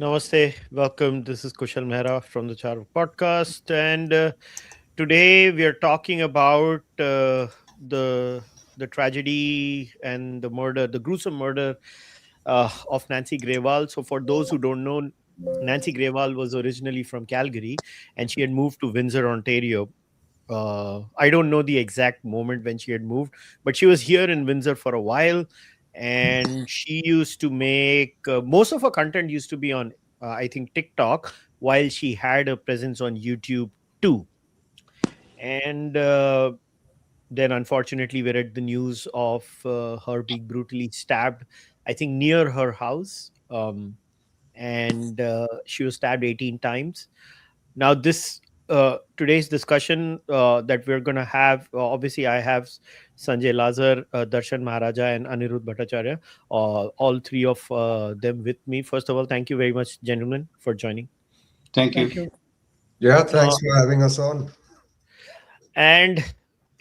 Namaste, welcome. This is Kushalmehra from the Cārvāka podcast, and today we are talking about the tragedy and the murder, the gruesome murder of Nancy Grewal. So, for those who don't know, Nancy Grewal was originally from Calgary, and she had moved to Windsor, Ontario. I don't know the exact moment when she had moved, but she was here in Windsor for a while, and she used to make most of her content used to be on, I think, TikTok, while she had a presence on YouTube too. And then, unfortunately, we read the news of her being brutally stabbed, I think, near her house. And she was stabbed 18 times. Now, this today's discussion that we're going to have, obviously, I have Sanjay, Lazar, Darshan, Maharaja, and Anirudh Bhattacharya, all three of them with me. First of all, thank you very much, gentlemen, for joining. Thank you. Thank you. Yeah, Uh, thanks for having us on. and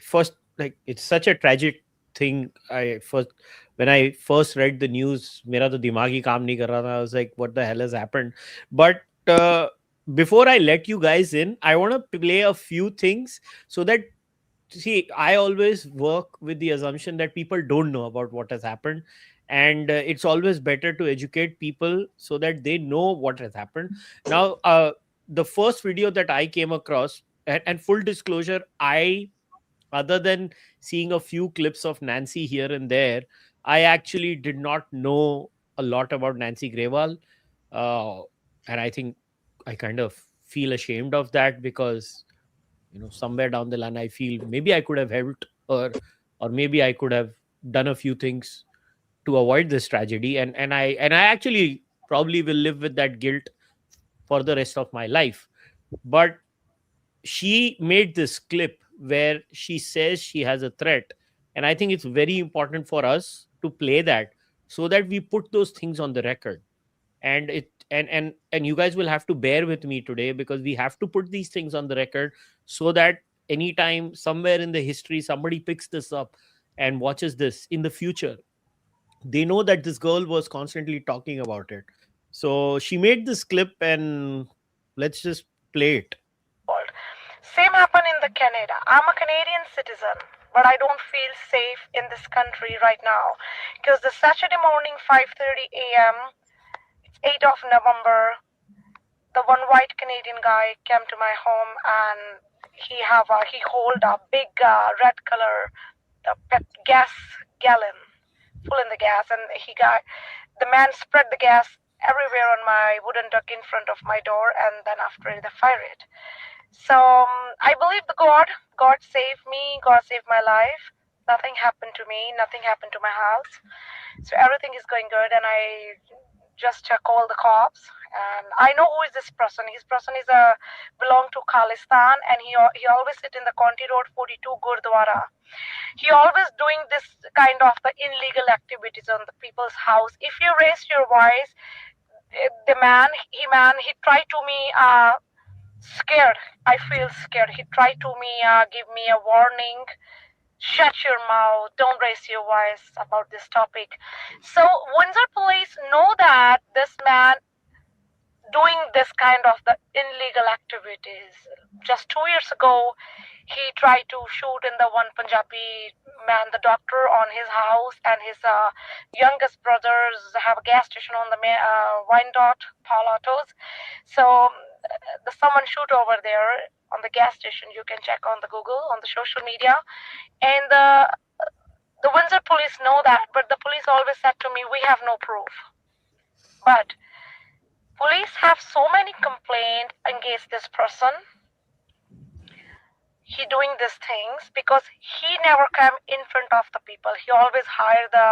first, like, it's such a tragic thing. When I first read the news, mera to dimag hi kaam nahi kar raha tha. I was like, what the hell has happened? But before I let you guys in, I want to play a few things so that, see, I always work with the assumption that people don't know about what has happened, and it's always better to educate people so that they know what has happened. Now, the first video that I came across, and full disclosure, I, other than seeing a few clips of Nancy here and there, I actually did not know a lot about Nancy Grewal. uh, and I think I kind of feel ashamed of that, because somewhere down the line I feel maybe I could have helped her, or maybe I could have done a few things to avoid this tragedy, and I actually probably will live with that guilt for the rest of my life. But she made this clip where she says she has a threat, and I think it's very important for us to play that, so that we put those things on the record. And you guys will have to bear with me today, because we have to put these things on the record, so that anytime somewhere in the history somebody picks this up and watches this in the future, they know that this girl was constantly talking about it. So she made this clip, and let's just play it. Same happened in the Canada. I'm a Canadian citizen, but I don't feel safe in this country right now because the Saturday morning, 5:30 a.m., it's 8th of November. The one white Canadian guy came to my home and he hold a big red color gas gallon full in the gas, and the man spread the gas everywhere on my wooden duck in front of my door, and then after they fire it. So I believe the God saved me, God saved my life. Nothing happened to me, nothing happened to my house. So everything is going good, and I just called the cops. And I know who is this person. His person is belong to Khalistan, and he always sit in the County Road 42 Gurdwara. He always doing this kind of the illegal activities on the people's house. If you raise your voice, the he tried to me scared. I feel scared. He tried to me give me a warning. Shut your mouth. Don't raise your voice about this topic. So Windsor police know that this man doing this kind of the illegal activities. Just 2 years ago, he tried to shoot in the one Punjabi man, the doctor, on his house, and his youngest brothers have a gas station on the Wyandotte, Paul Autos. So the someone shoot over there on the gas station. You can check on the Google, on the social media, and the Windsor police know that, but the police always said to me, we have no proof. But police have so many complaints against this person. He doing these things because he never came in front of the people. He always hire the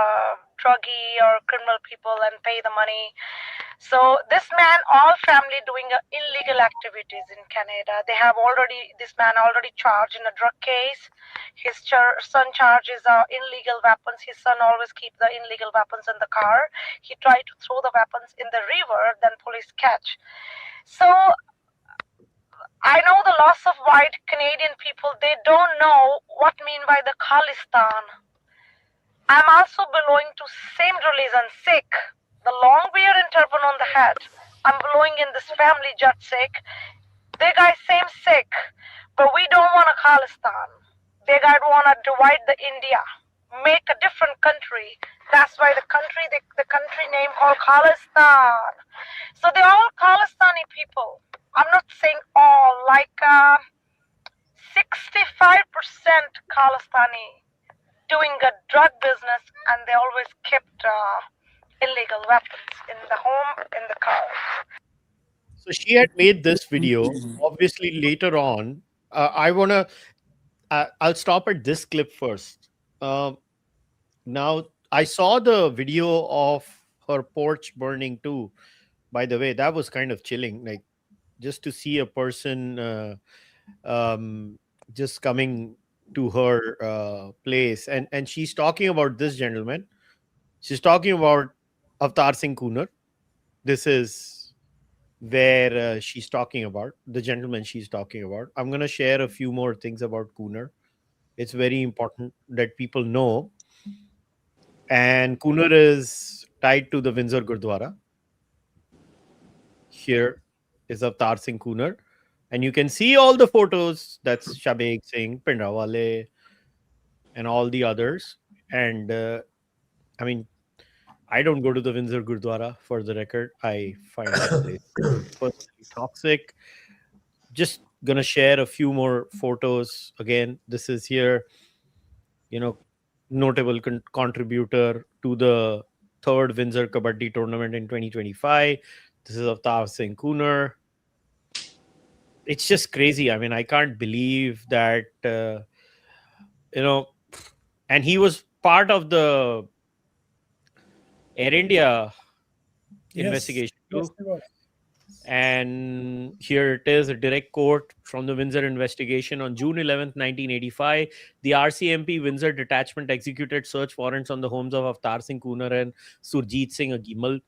druggie or criminal people and pay the money. So this man, all family doing illegal activities in Canada. This man already charged in a drug case. His son charges illegal weapons. His son always keep the illegal weapons in the car. He tried to throw the weapons in the river, then police catch. So I know the loss of white Canadian people, they don't know what mean by the Khalistan. I'm also belonging to same religion, Sikh. The long beard and turban on the head. I'm blowing in this family jet sick. They guys same sick, but we don't want a Khalistan. They guys want to divide the India, make a different country. That's why the country name called Khalistan. So they're all Khalistani people. I'm not saying all, like 65% Khalistani doing a drug business, and they always kept illegal weapons in the home, in the car. So she had made this video. Obviously, later on, I'll stop at this clip first. Now, I saw the video of her porch burning too. By the way, that was kind of chilling. Like, just to see a person just coming to her place, and she's talking about this gentleman. She's talking about Avtar Singh Kunar. This is where she's talking about the gentleman she's talking about. I'm going to share a few more things about Kunar. It's very important that people know. And Kunar is tied to the Windsor Gurdwara. Here is Avtar Singh Kunar. And you can see all the photos. That's Shabeg Singh, Pindrawale, and all the others. And I mean, I don't go to the Windsor Gurdwara, for the record. I find that place personally toxic. Just gonna share a few more photos. Again, this is here, notable contributor to the third Windsor Kabaddi tournament in 2025. This is Avtar Singh Kunar. It's just crazy. I mean, I can't believe that, and he was part of the Air India investigation too. Yes, And here it is, a direct quote from the Windsor investigation. On June 11th, 1985, the RCMP Windsor detachment executed search warrants on the homes of Avtar Singh Kunar and Surjit Singh Agimal.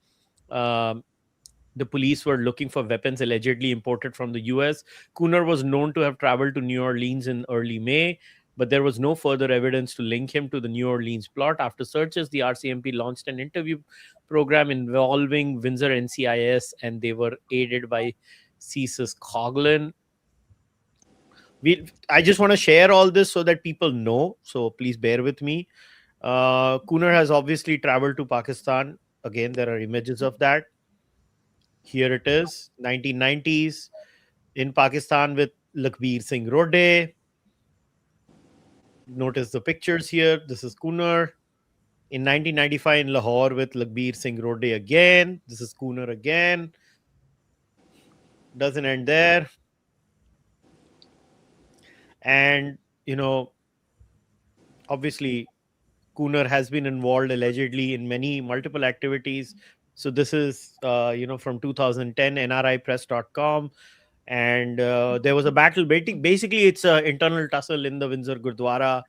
The police were looking for weapons allegedly imported from the US. Kunar was known to have traveled to New Orleans in early May, but there was no further evidence to link him to the New Orleans plot. After searches, the RCMP launched an interview program involving Windsor NCIS, and they were aided by CSIS Coghlan. I just want to share all this so that people know, so please bear with me. Kunar has obviously traveled to Pakistan. Again, there are images of that. Here it is, 1990s in Pakistan with Lakhbir Singh Rode. Notice the pictures here. This is Kunar. In 1995 in Lahore with Lakhbir Singh Rode again. This is Kunar again. Doesn't end there. And, obviously, Kunar has been involved allegedly in multiple activities. So this is, from 2010, nripress.com. And there was a battle. Basically, it's an internal tussle in the Windsor Gurdwara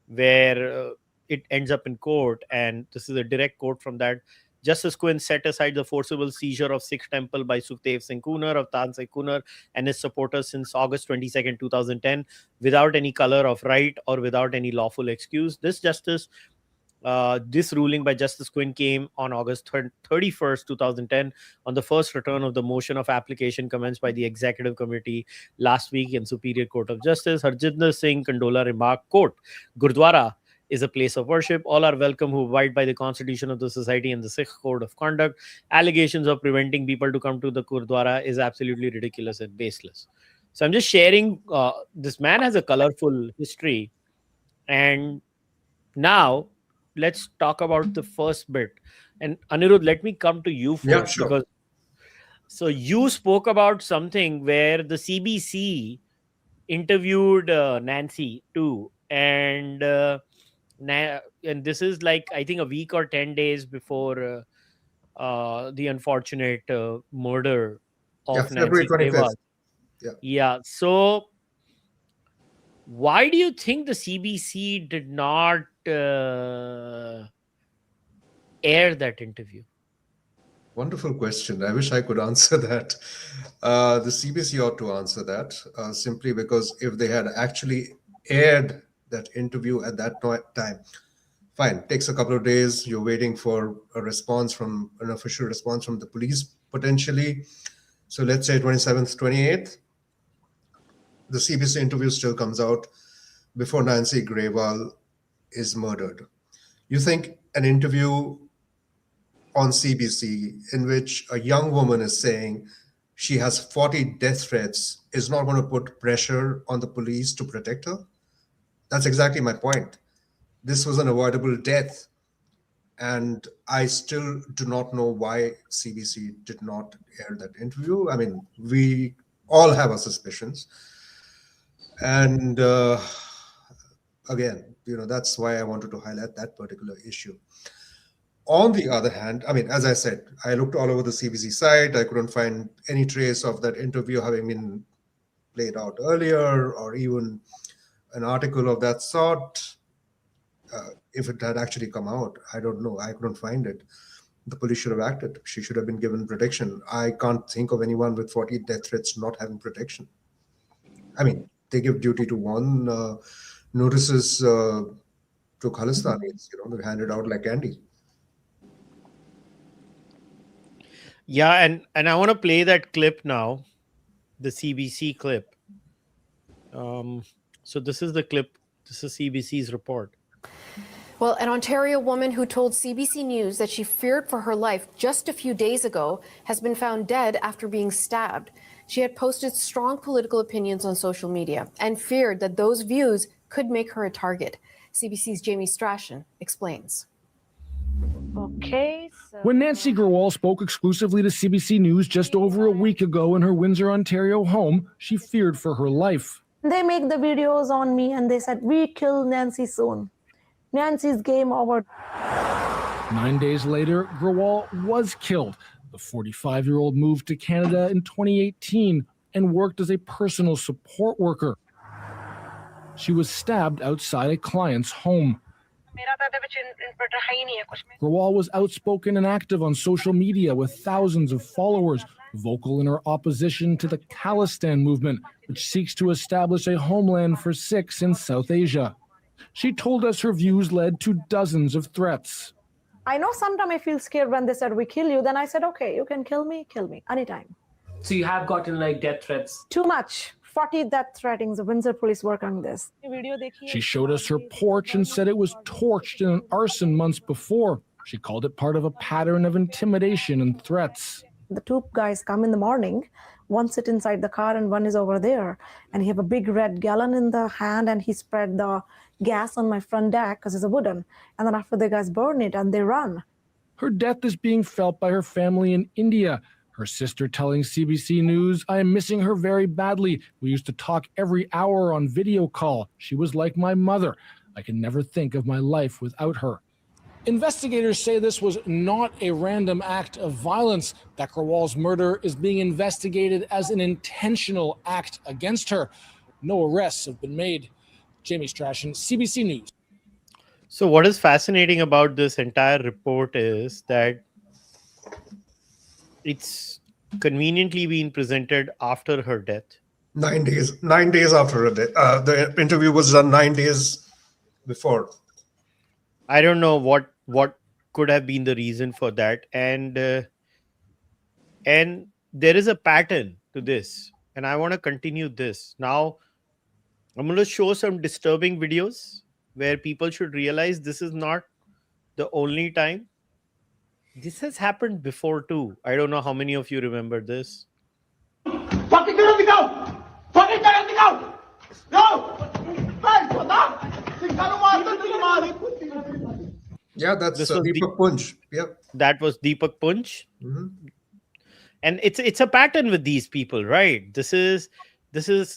where it ends up in court. And this is a direct quote from that. Justice Quinn set aside the forcible seizure of Sikh temple by Sukhdev Singh Kunar, Avtar Singh Kunar, and his supporters since August 22nd, 2010, without any color of right or without any lawful excuse. This ruling by Justice Quinn came on August 31st, 2010, on the first return of the motion of application commenced by the Executive Committee last week in Superior Court of Justice. Harjinder Singh Kandola remarked, quote, Gurdwara is a place of worship. All are welcome who abide by the Constitution of the Society and the Sikh Code of Conduct. Allegations of preventing people to come to the Gurdwara is absolutely ridiculous and baseless. So I'm just sharing, this man has a colorful history. And now let's talk about the first bit. And Anirudh, let me come to you first. Yeah, sure. Because, so you spoke about something where the CBC interviewed Nancy too. And this is like, I think, a week or 10 days before the unfortunate murder of February Nancy 25th. Grewal. Yeah. So why do you think the CBC did not air that interview? Wonderful question. I wish I could answer that. The CBC ought to answer that simply because if they had actually aired that interview at that time, Fine, takes a couple of days. You're waiting for an official response from the police, potentially. So let's say 27th, 28th, the CBC interview still comes out before Nancy Grewal is murdered. You think an interview on CBC in which a young woman is saying she has 40 death threats is not going to put pressure on the police to protect her? That's exactly my point. This was an avoidable death. And I still do not know why CBC did not air that interview. I mean, we all have our suspicions. And again, that's why I wanted to highlight that particular issue. On the other hand, I mean, as I said, I looked all over the CBC site. I couldn't find any trace of that interview having been played out earlier, or even an article of that sort. If it had actually come out, I don't know. I couldn't find it. The police should have acted. She should have been given protection. I can't think of anyone with 40 death threats not having protection. I mean, they give duty to warn notices to Khalistanis, they're handed out like candy. Yeah, and I want to play that clip now, the CBC clip. So this is the clip. This is CBC's report. Well, an Ontario woman who told CBC News that she feared for her life just a few days ago has been found dead after being stabbed. She had posted strong political opinions on social media and feared that those views could make her a target. CBC's Jamie Strachan explains. Okay. When Nancy Grewal spoke exclusively to CBC News just over a week ago in her Windsor, Ontario home, she feared for her life. They make the videos on me and they said, we kill Nancy soon. Nancy's game over. 9 days later, Grewal was killed. The 45-year-old moved to Canada in 2018 and worked as a personal support worker. She was stabbed outside a client's home. Grewal was outspoken and active on social media with thousands of followers, vocal in her opposition to the Khalistan movement, which seeks to establish a homeland for Sikhs in South Asia. She told us her views led to dozens of threats. I know sometimes I feel scared when they said, we kill you. Then I said, okay, you can kill me anytime. So you have gotten like death threats? Too much. 40 death threats. The Windsor police work on this. She showed us her porch and said it was torched in an arson months before. She called it part of a pattern of intimidation and threats. The two guys come in the morning. One sit inside the car and one is over there. And he have a big red gallon in the hand and he spread the gas on my front deck because it's a wooden. And then after the guys burn it and they run. Her death is being felt by her family in India. Her sister telling CBC News, I am missing her very badly. We used to talk every hour on video call. She was like my mother. I can never think of my life without her. Investigators say this was not a random act of violence, that Grewal's murder is being investigated as an intentional act against her. No arrests have been made. Jamie Strachan, CBC News. So what is fascinating about this entire report is that it's conveniently being presented after her death. 9 days. 9 days after her death. The interview was done 9 days before. I don't know what could have been the reason for that, and there is a pattern to this, and I want to continue this. Now, I'm going to show some disturbing videos where people should realize this is not the only time. This has happened before too. I don't know how many of you remember this. Fucking get on the go! Fucking get on the go! No! Yeah, that's Deepak Punj. Yeah, that was Deepak Punj. Mm-hmm. And it's a pattern with these people, right? This is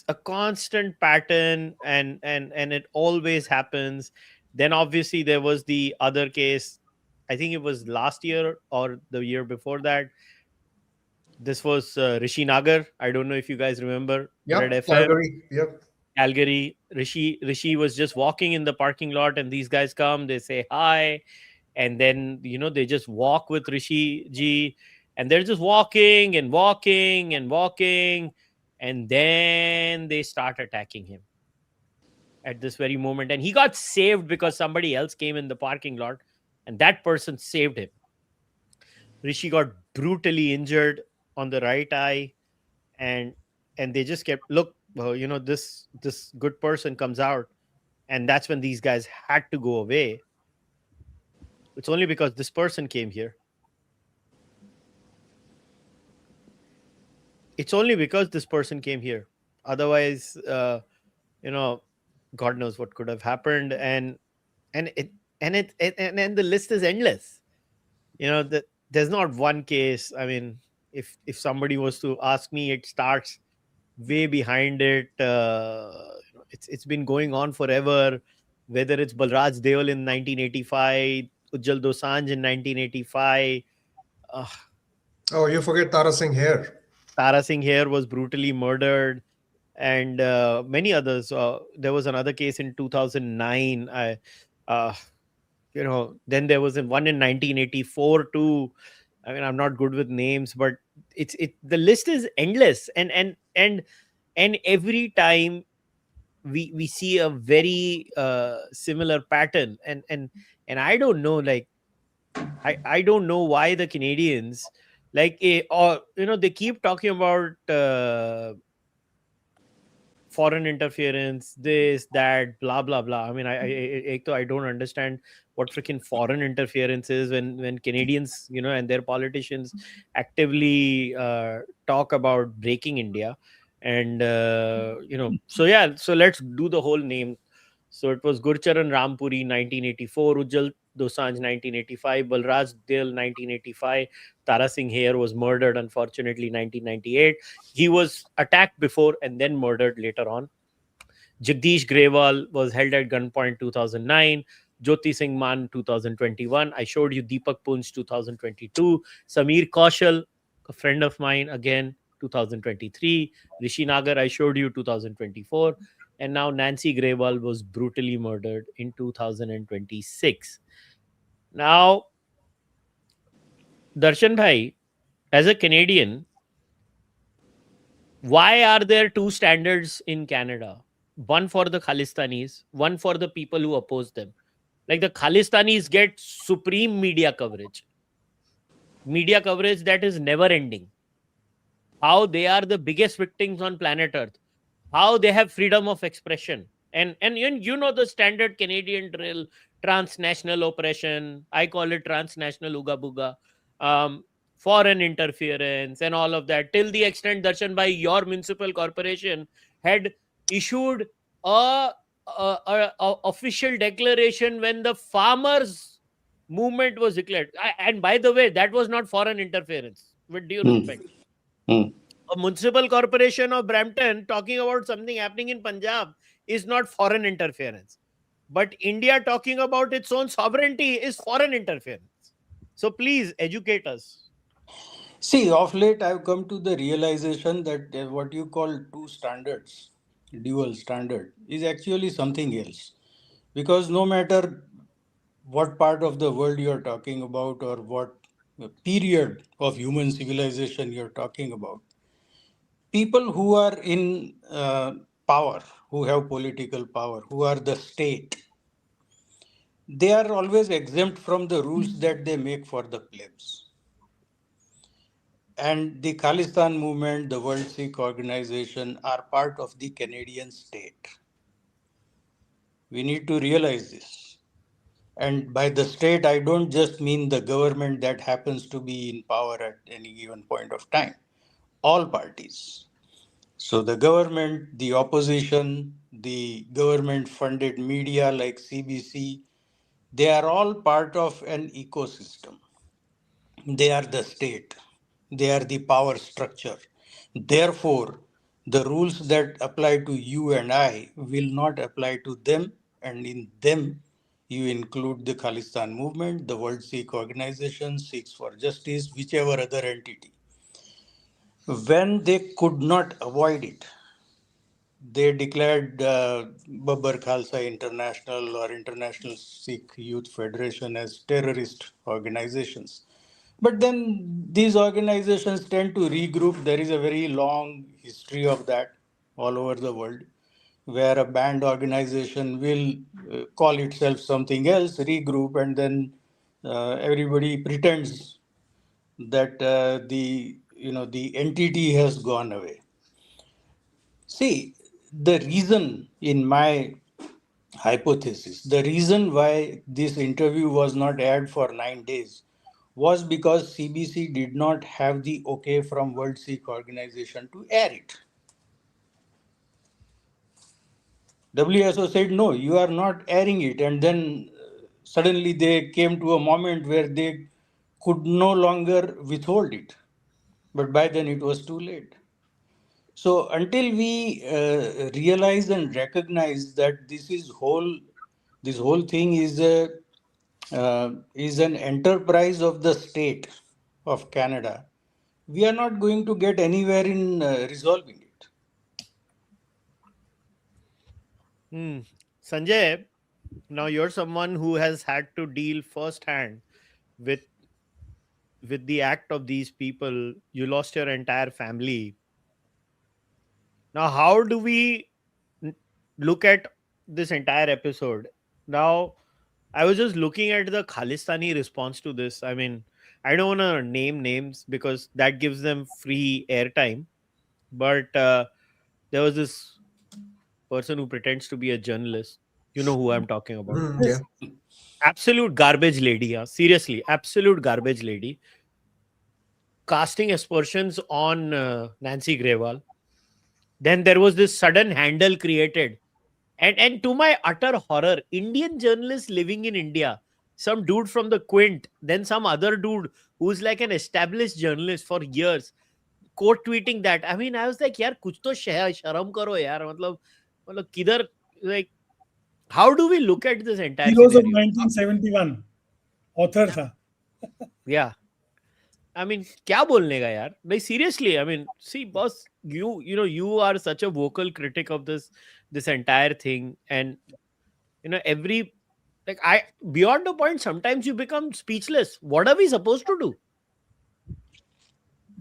a constant pattern, and it always happens. Then obviously there was the other case. I think it was last year or the year before that. This was Rishi Nagar. I don't know if you guys remember. Yeah, Red FM. Calgary. Yep. Calgary. Rishi was just walking in the parking lot, and these guys come. They say hi, and then they just walk with Rishi ji, and they're just walking and walking and walking, and then they start attacking him. at this very moment. And he got saved because somebody else came in the parking lot and that person saved him. Rishi got brutally injured on the right eye, and they just kept, look, this good person comes out, and that's when these guys had to go away. It's only because this person came here. It's only because this person came here. Otherwise, God knows what could have happened. And the list is endless. There's not one case. I mean, if somebody was to ask me, it starts way behind it. It's been going on forever. Whether it's Balraj Deol in 1985, Ujjal Dosanjh in 1985. Oh, you forget Tara Singh here. Tara Singh here was brutally murdered, and many others. There was another case in 2009. Then there was one in 1984 too. I mean, I'm not good with names, but the list is endless, and every time we see a very similar pattern, and I don't know, like I don't know why the Canadians, like, they keep talking about foreign interference, this, that, blah, blah, blah. I mean, I don't understand what freaking foreign interference is when Canadians, and their politicians actively talk about breaking India. And, so let's do the whole name. So it was Gurcharan Rampuri, 1984, Ujjal Dosanjh, 1985, Balraj Dil, 1985. Tara Singh here was murdered, unfortunately, 1998. He was attacked before and then murdered later on. Jagdish Grewal was held at gunpoint 2009. Jyoti Singh Man 2021. I showed you Deepak Punj 2022. Sameer Kaushal, a friend of mine, again 2023. Rishi Nagar, I showed you 2024. And now Nancy Grewal was brutally murdered in 2026. Now, Darshan Bhai, as a Canadian, why are there two standards in Canada? One for the Khalistanis, one for the people who oppose them. Like, the Khalistanis get supreme media coverage that is never ending. How they are the biggest victims on planet Earth. How they have freedom of expression. And the standard Canadian drill, transnational oppression. I call it transnational Uga Buga. Foreign interference and all of that. Till the extent, Darshan Bhai, your municipal corporation had issued a official declaration when the farmers movement was declared. And by the way, that was not foreign interference, with due respect. A municipal corporation of Brampton talking about something happening in Punjab is not foreign interference. But India talking about its own sovereignty is foreign interference. So please educate us. See, of late I've come to the realization that what you call two standards, dual standard, is actually something else. Because no matter what part of the world you're talking about or what period of human civilization you're talking about, people who are in power, who have political power, who are the state, they are always exempt from the rules that they make for the plebs. And the Khalistan movement, the World Sikh Organization are part of the Canadian state. We need to realize this. And by the state, I don't just mean the government that happens to be in power at any given point of time. All parties. So the government, the opposition, the government-funded media like CBC, they are all part of an ecosystem. They are the state. They are the power structure. Therefore, the rules that apply to you and I will not apply to them, and in them, you include the Khalistan movement, the World Sikh Organization, Sikhs for Justice, whichever other entity. When they could not avoid it, they declared Babbar Khalsa International or International Sikh Youth Federation as terrorist organizations. But then these organizations tend to regroup. There is a very long history of that all over the world. where a band organization will call itself something else, regroup, and then everybody pretends that the entity has gone away. See, the reason, in my hypothesis, the reason why this interview was not aired for 9 days was because CBC did not have the okay from World Sikh Organization to air it. WSO said, no, you are not airing it. And then suddenly they came to a moment where they could no longer withhold it. But by then it was too late. So until we realize and recognize that this whole thing is an enterprise of the state of Canada, we are not going to get anywhere in resolving it. Sanjay, now you're someone who has had to deal firsthand with the act of these people. You lost your entire family. Now, how do we look at this entire episode? Now, I was just looking at the Khalistani response to this. I mean, I don't want to name names because that gives them free airtime. But there was this person who pretends to be a journalist. You know who I'm talking about. Yeah. Absolute garbage lady. Yeah. Seriously, absolute garbage lady. Casting aspersions on Nancy Grewal. Then there was this sudden handle created. And to my utter horror, Indian journalists living in India, some dude from the Quint, then some other dude who's like an established journalist for years, quote tweeting that. I mean, I was like, yaar, kuch to sharam karo, yaar. Matlab, kidhar, like, how do we look at this entire Heroes of scenario? 1971, author tha. Yeah. I mean, क्या बोलने का यार? Like seriously, I mean, see, boss, you are such a vocal critic of this entire thing, and every beyond the point, sometimes you become speechless. What are we supposed to do?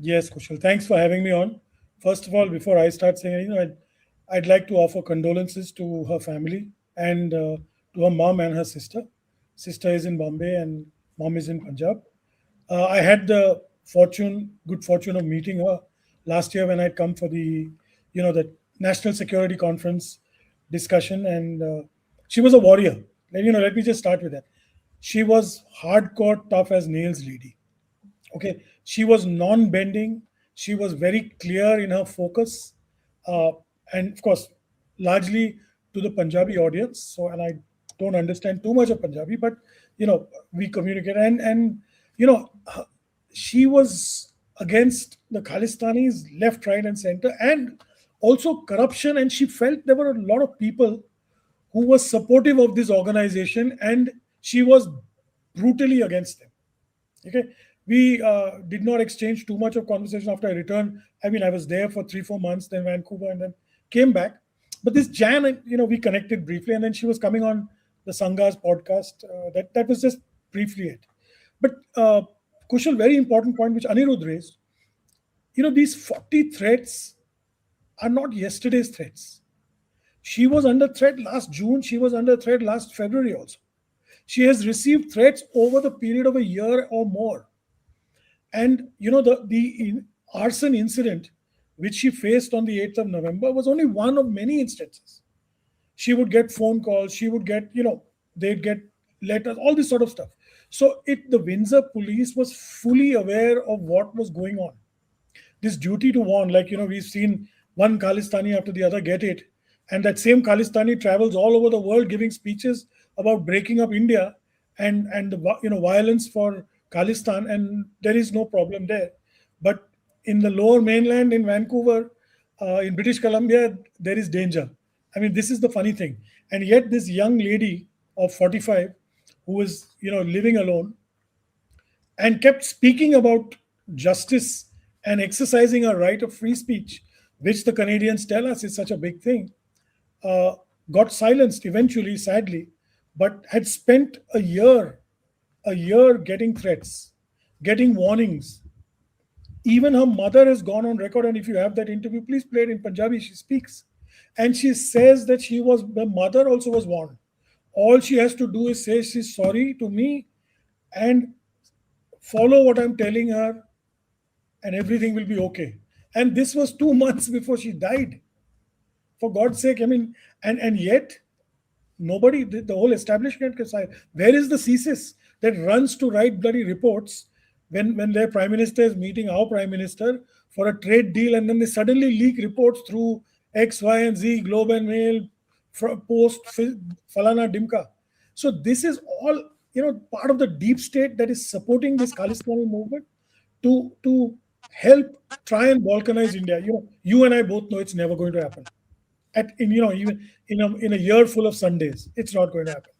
Yes, Kushal. Thanks for having me on. First of all, before I start saying, I'd like to offer condolences to her family and to her mom and her sister. Sister is in Bombay and mom is in Punjab. I had the good fortune of meeting her last year when I'd come for the National Security Conference discussion, and she was a warrior. Let me just start with that. She was hardcore, tough as nails lady. Okay, she was non-bending. She was very clear in her focus, and of course, largely to the Punjabi audience. So, and I don't understand too much of Punjabi, but we communicate, and she was against the Khalistanis left, right, and center, and also corruption. And she felt there were a lot of people who were supportive of this organization, and she was brutally against them. Okay, we did not exchange too much of conversation after I returned. I mean, I was there for 3-4 months, then Vancouver, and then came back. But this Jan, we connected briefly, and then she was coming on the Sangha's podcast. That was just briefly it. But Kushal, very important point which Anirudh raised. These 40 threats are not yesterday's threats. She was under threat last June. She was under threat last February also. She has received threats over the period of a year or more. And, the arson incident which she faced on the 8th of November was only one of many instances. She would get phone calls. She would get, they'd get letters, all this sort of stuff. So the Windsor police was fully aware of what was going on. This duty to warn, we've seen one Khalistani after the other get it. And that same Khalistani travels all over the world giving speeches about breaking up India and the violence for Khalistan, and there is no problem there. But in the lower mainland, in Vancouver, in British Columbia, there is danger. I mean, this is the funny thing. And yet this young lady of 45 who was, living alone and kept speaking about justice and exercising her right of free speech, which the Canadians tell us is such a big thing, got silenced eventually, sadly, but had spent a year getting threats, getting warnings. Even her mother has gone on record, and if you have that interview, please play it in Punjabi. She speaks. And she says that the mother also was warned. All she has to do is say she's sorry to me and follow what I'm telling her, and everything will be okay. And this was 2 months before she died. For God's sake, I mean, and yet nobody, the whole establishment can say, where is the CSIS that runs to write bloody reports when their prime minister is meeting our prime minister for a trade deal, and then they suddenly leak reports through X, Y, and Z, Globe and Mail, Post, Falana, Dimka. So this is all, part of the deep state that is supporting this Khalistani movement to help try and balkanize India. You and I both know it's never going to happen. Even in a year full of Sundays, it's not going to happen.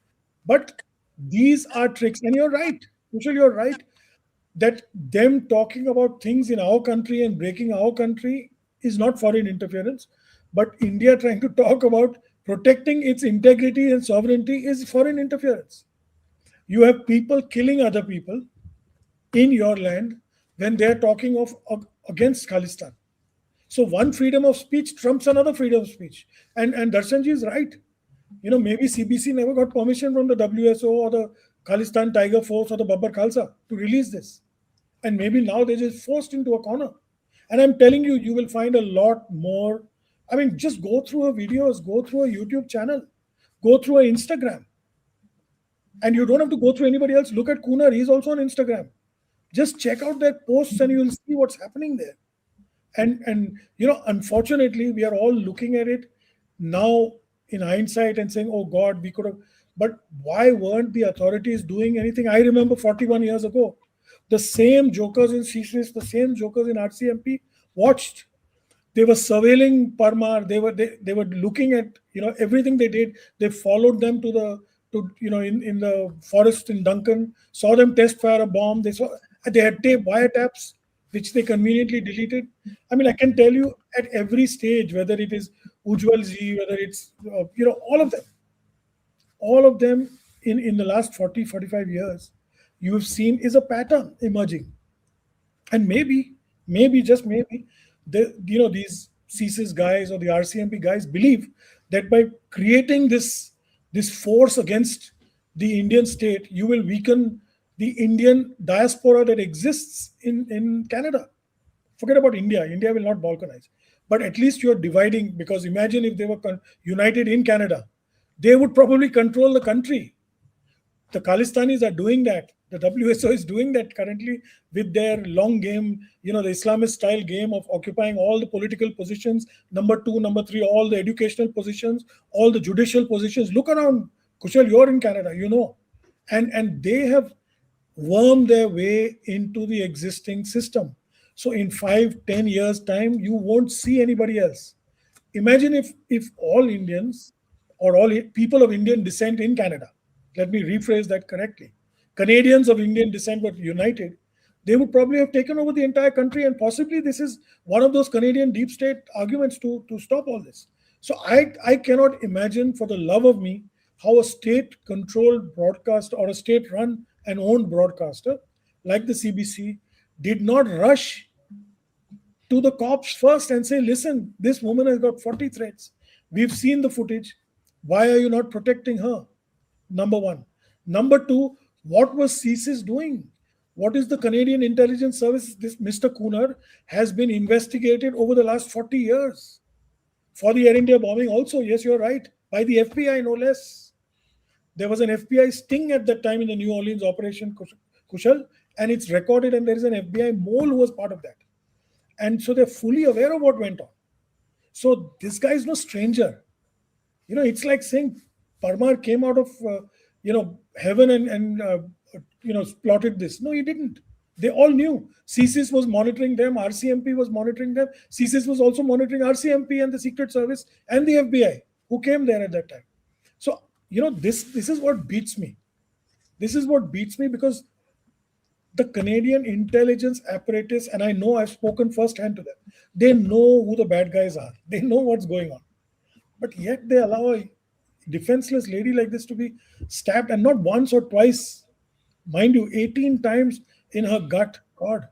But these are tricks, and you're right, Kushal, you're right, that them talking about things in our country and breaking our country is not foreign interference, but India trying to talk about protecting its integrity and sovereignty is foreign interference. You have people killing other people in your land when they're talking against Khalistan. So one freedom of speech trumps another freedom of speech. And Darshanji is right. Maybe CBC never got permission from the WSO or the Khalistan Tiger Force or the Babbar Khalsa to release this. And maybe now they're just forced into a corner. And I'm telling you, you will find a lot more. I mean, just go through her videos, go through a YouTube channel, go through her Instagram. And you don't have to go through anybody else. Look at Kunar, he's also on Instagram. Just check out their posts and you'll see what's happening there. And unfortunately, we are all looking at it now in hindsight and saying, oh God, we could have. But why weren't the authorities doing anything? I remember 41 years ago, the same jokers in CSIS, the same jokers in RCMP watched. They were surveilling Parmar. They were looking at everything they did. They followed them in the forest in Duncan, saw them test fire a bomb. They had wiretaps, which they conveniently deleted. I mean, I can tell you at every stage, whether it is Ujwalji, whether it's, all of them in the last 40, 45 years, you have seen is a pattern emerging. And maybe, just maybe, these CSIS guys or the RCMP guys believe that by creating this force against the Indian state, you will weaken the Indian diaspora that exists in Canada. Forget about India. India will not balkanize. But at least you're dividing, because imagine if they were united in Canada, they would probably control the country. The Khalistanis are doing that. The WSO is doing that currently with their long game, the Islamist style game of occupying all the political positions, number 2, number 3, all the educational positions, all the judicial positions. Look around, Kushal, you're in Canada, and they have wormed their way into the existing system. So in 5-10 years time, you won't see anybody else. Imagine if all Indians or all people of Indian descent in Canada, let me rephrase that correctly, Canadians of Indian descent were united, they would probably have taken over the entire country, and possibly this is one of those Canadian deep state arguments to stop all this. So I cannot imagine for the love of me how a state-controlled broadcaster or a state-run and owned broadcaster like the CBC did not rush to the cops first and say, listen, this woman has got 40 threats. We've seen the footage. Why are you not protecting her? Number one. Number two, what was CSIS doing? What is the Canadian Intelligence Service? This Mr. Kunar has been investigated over the last 40 years. For the Air India bombing also, yes, you're right, by the FBI, no less. There was an FBI sting at that time in the New Orleans operation, Kushal, and it's recorded, and there is an FBI mole who was part of that. And so they're fully aware of what went on. So this guy is no stranger. It's like saying Parmar came out of, heaven and plotted this. No, he didn't. They all knew. CSIS was monitoring them. RCMP was monitoring them. CSIS was also monitoring RCMP and the Secret Service and the FBI, who came there at that time. So, this is what beats me. This is what beats me, because the Canadian intelligence apparatus, and I know I've spoken firsthand to them, they know who the bad guys are. They know what's going on. But yet they allow a defenseless lady like this to be stabbed, and not once or twice, mind you, 18 times in her gut, God,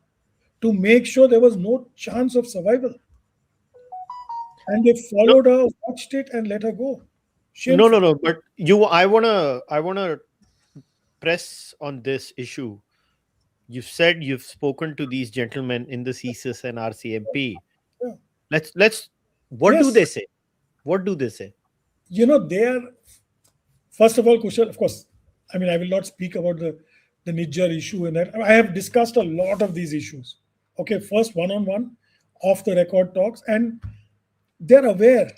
to make sure there was no chance of survival. and they followed her, watched it, and let her go. No. But I wanna press on this issue. You've said you've spoken to these gentlemen in the CSIS and RCMP. Yeah. Let's. What do they say? What do they say? They are, first of all, Kushal, of course, I mean, I will not speak about the Nijjar issue in that. I have discussed a lot of these issues. Okay, first one-on-one, off the record talks, and they're aware.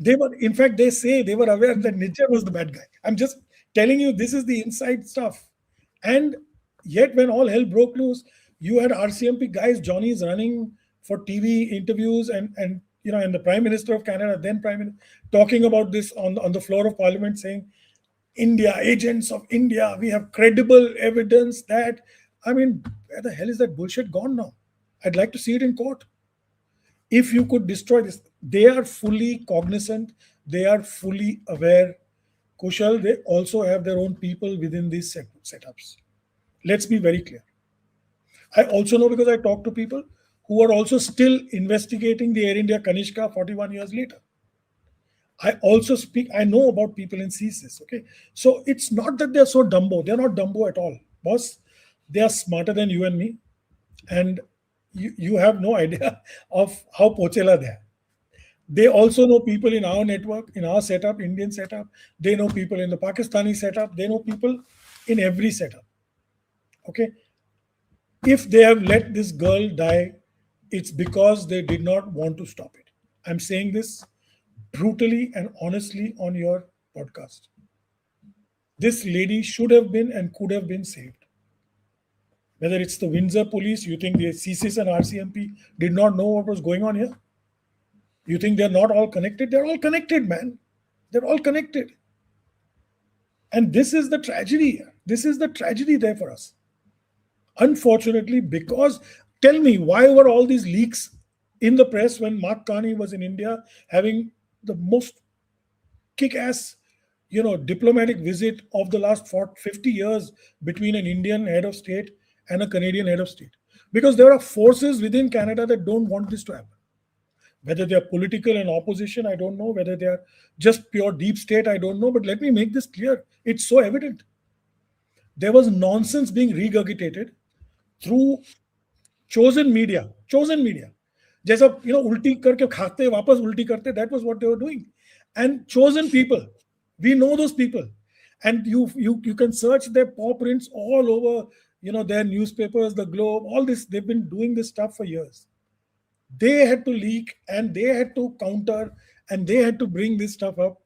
In fact, they say they were aware that Nijjar was the bad guy. I'm just telling you, this is the inside stuff. And yet, when all hell broke loose, you had RCMP guys, Johnny's running for TV interviews, and the Prime Minister of Canada, then Prime Minister, talking about this on the floor of Parliament, saying, India, agents of India, we have credible evidence that, I mean, where the hell is that bullshit gone now? I'd like to see it in court. If you could destroy this, they are fully cognizant, they are fully aware. Kushal, they also have their own people within these setups. Let's be very clear. I also know, because I talk to people who are also still investigating the Air India Kanishka 41 years later. I know about people in CSIS, okay? So it's not that they're so dumbo. They're not dumbo at all. Boss, they are smarter than you and me. And you have no idea of how pochela they are. They also know people in our network, in our setup, Indian setup. They know people in the Pakistani setup. They know people in every setup, okay? If they have let this girl die, it's because they did not want to stop it. I'm saying this brutally and honestly on your podcast. This lady should have been and could have been saved. Whether it's the Windsor police, you think the CSIS and RCMP did not know what was going on here? You think they're not all connected? They're all connected, man. They're all connected. And this is the tragedy here. This is the tragedy there for us. Unfortunately, because, tell me, why were all these leaks in the press when Mark Carney was in India having the most kick-ass, diplomatic visit of the last 50 years between an Indian head of state and a Canadian head of state? Because there are forces within Canada that don't want this to happen. Whether they are political and opposition, I don't know. Whether they are just pure deep state, I don't know. But let me make this clear. It's so evident. There was nonsense being regurgitated through chosen media. जैसा उल्टी करके खाते वापस उल्टी करते, that was what they were doing. And chosen people, we know those people, and you can search their paw prints all over, their newspapers, the Globe, all this. They've been doing this stuff for years. They had to leak, and they had to counter, and they had to bring this stuff up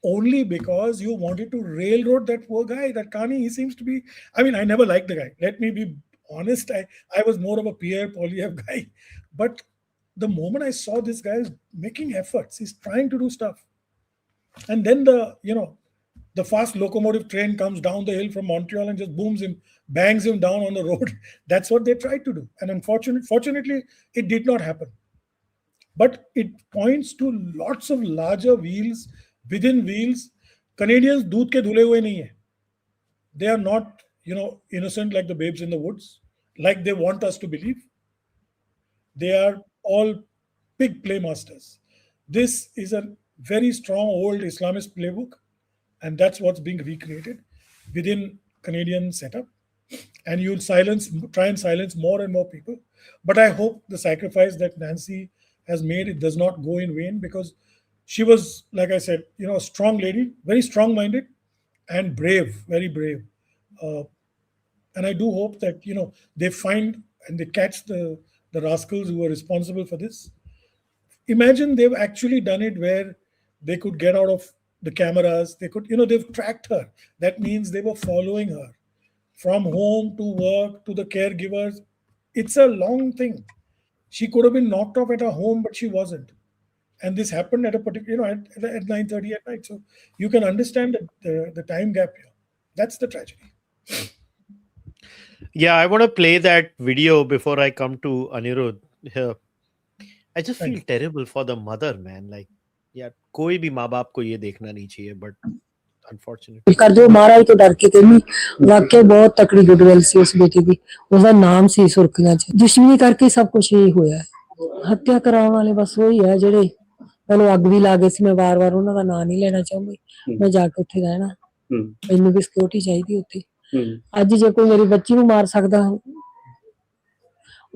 only because you wanted to railroad that poor guy, that Kani. He seems to be, I mean, I never liked the guy. Let me be honest. I was more of a Pierre Poilievre guy. But the moment I saw this guy is making efforts, he's trying to do stuff. And then the fast locomotive train comes down the hill from Montreal and just booms him, bangs him down on the road. That's what they tried to do. And fortunately, it did not happen. But it points to lots of larger wheels within wheels. Canadians doodh ke dhule hue nahi hai. They are not, innocent like the babes in the woods, like they want us to believe. They are all big playmasters. This is a very strong old Islamist playbook, and that's what's being recreated within Canadian setup. And you'll try and silence more and more people. But I hope the sacrifice that Nancy has made, it does not go in vain, because she was, like I said, a strong lady, very strong-minded and brave, very brave. And I do hope that, they find and they catch the rascals who are responsible for this. Imagine they've actually done it where they could get out of the cameras. They could, they've tracked her. That means they were following her from home to work to the caregivers. It's a long thing. She could have been knocked off at her home, but she wasn't. And this happened at a particular, at 9:30 at night. So you can understand the time gap here. That's the tragedy. Yeah, I want to play that video before I come to Anirudh here. I just feel terrible for the mother, man. Like, yeah, कोई भी माँ बाप को ये देखना नहीं चाहिए, but unfortunately. कर दो महाराज तो डर के नहीं, वाकई बहुत तकड़ी गुडविल सी उस बेटी दी, उसका नाम सी सुर्खियां च, दुश्मनी करके सब कुछ ही होया है। ਹੱਤਿਆ ਕਰਾਉਣ ਵਾਲੇ ਬਸ ਉਹੀ ਹੈ ਜਿਹੜੇ ਮੈਨੂੰ ਅੱਗ ਵੀ ਲਾ ਗਏ ਸੀ। ਮੈਂ ਵਾਰ-ਵਾਰ ਉਹਨਾਂ ਦਾ ਨਾਂ ਨਹੀਂ ਲੈਣਾ ਚਾਹੁੰਦੀ। ਮੈਂ ਜਾ ਕੇ ਉੱਥੇ ਰਹਿਣਾ, ਮੈਨੂੰ ਵੀ ਸਿਕਿਉਰਿਟੀ ਚਾਹੀਦੀ ਉੱਥੇ। ਅੱਜ ਜੇ ਕੋਈ ਮੇਰੀ ਬੱਚੀ ਨੂੰ ਮਾਰ ਸਕਦਾ,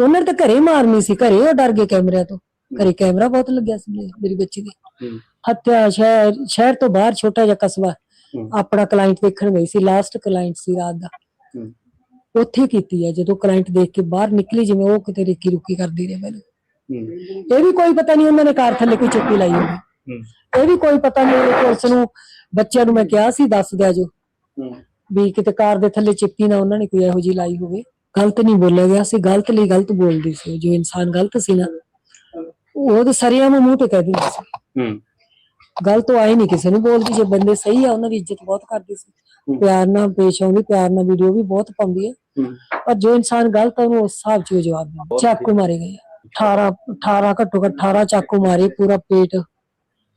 ਉਹਨਾਂ ਨੇ ਤਾਂ ਘਰੇ ਮਾਰਨੀ ਸੀ, ਘਰੇ ਉਹ ਡਰ ਗਏ ਕੈਮਰਿਆਂ ਤੋਂ। ਘਰੇ ਕੈਮਰਾ ਬਹੁਤ ਲੱਗਿਆ ਸੀ ਮੇਰੀ ਬੱਚੀ ਦੇ। ਹੱਤਿਆ ਸ਼ਹਿਰ ਤੋਂ ਬਾਹਰ ਛੋਟਾ ਜਿਹਾ ਕਸਬਾ, ਆਪਣਾ ਕਲਾਇੰਟ ਦੇਖਣ ਗਈ ਸੀ, ਲਾਸਟ ਕਲਾਇੰਟ ਸੀ ਰਾਤ ਦਾ, ਉੱਥੇ ਕੀਤੀ ਹੈ। ਜਦੋਂ ਕਲਾਇੰਟ ਦੇਖ ਕੇ ਬਾਹਰ ਨਿਕਲੀ, ਜਿਵੇਂ ਉਹ ਕਿਤੇ ਰੇਕੀ ਰੁਕੀ ਕਰਦੀ ਰਹੀ ਮੈਨੂੰ। ਇਹ ਵੀ ਕੋਈ ਪਤਾ ਨਹੀਂ ਉਹਨਾਂ ਨੇ ਕਾਰ ਥੱਲੇ ਕੋਈ ਚੁੱਕੀ ਲਾਈ ਹੋਵੇ, ਇਹ ਵੀ ਕੋਈ ਪਤਾ ਨਹੀਂ। ਪੁਲਿਸ ਨੂੰ ਬੱਚਿਆਂ ਨੂੰ ਮੈਂ ਕਿਹਾ ਸੀ ਦੱਸ ਦਿਆ ਜੋ ਵੀ ਕਿਤੇ ਕਾਰ ਦੇ ਥੱਲੇ ਚਿੱਪੀ ਨਾ ਉਹਨਾਂ ਨੇ ਕੋਈ ਇਹੋ ਜਿਹੀ ਲਾਈ ਹੋਵੇ। ਗਲਤ ਨਹੀਂ ਬੋਲਿਆ ਗਿਆ ਸੀ, ਗਲਤ ਲਈ ਗਲਤ ਬੋਲਦੀ ਸੀ। ਜੋ ਇਨਸਾਨ ਗਲਤ ਸੀ ਨਾ, ਉਹ ਤਾਂ ਸਰਿਆਂ ਨੂੰ ਮੂੰਹ ਤੇ ਕਹਿ ਦਿੰਦੀ ਸੀ। ਗਲਤ ਆਏ ਨਹੀਂ ਕਿਸੇ ਨੂੰ ਬੋਲਦੀ। ਜੇ ਬੰਦੇ ਸਹੀ ਆ ਉਹਨਾਂ ਦੀ ਇੱਜ਼ਤ ਬਹੁਤ ਕਰਦੀ ਸੀ, ਪਿਆਰ ਨਾਲ ਪੇਸ਼ ਆਉਂਦੀ, ਪਿਆਰ ਨਾਲ ਵੀਡੀਓ ਵੀ ਬਹੁਤ ਪਾਉਂਦੀ ਹੈ। ਪਰ ਜੋ ਇਨਸਾਨ ਗਲਤ ਆ ਉਹਨੂੰ ਉਸ ਹਿਸਾਬ 'ਚ ਜਵਾਬ ਦਿੰਦਾ। ਚਾਕੂ ਮਾਰੇ ਗਏ 18 ਘੱਟੋ ਘੱਟ 18 ਚਾਕੂ ਮਾਰੇ, ਪੂਰਾ ਪੇਟ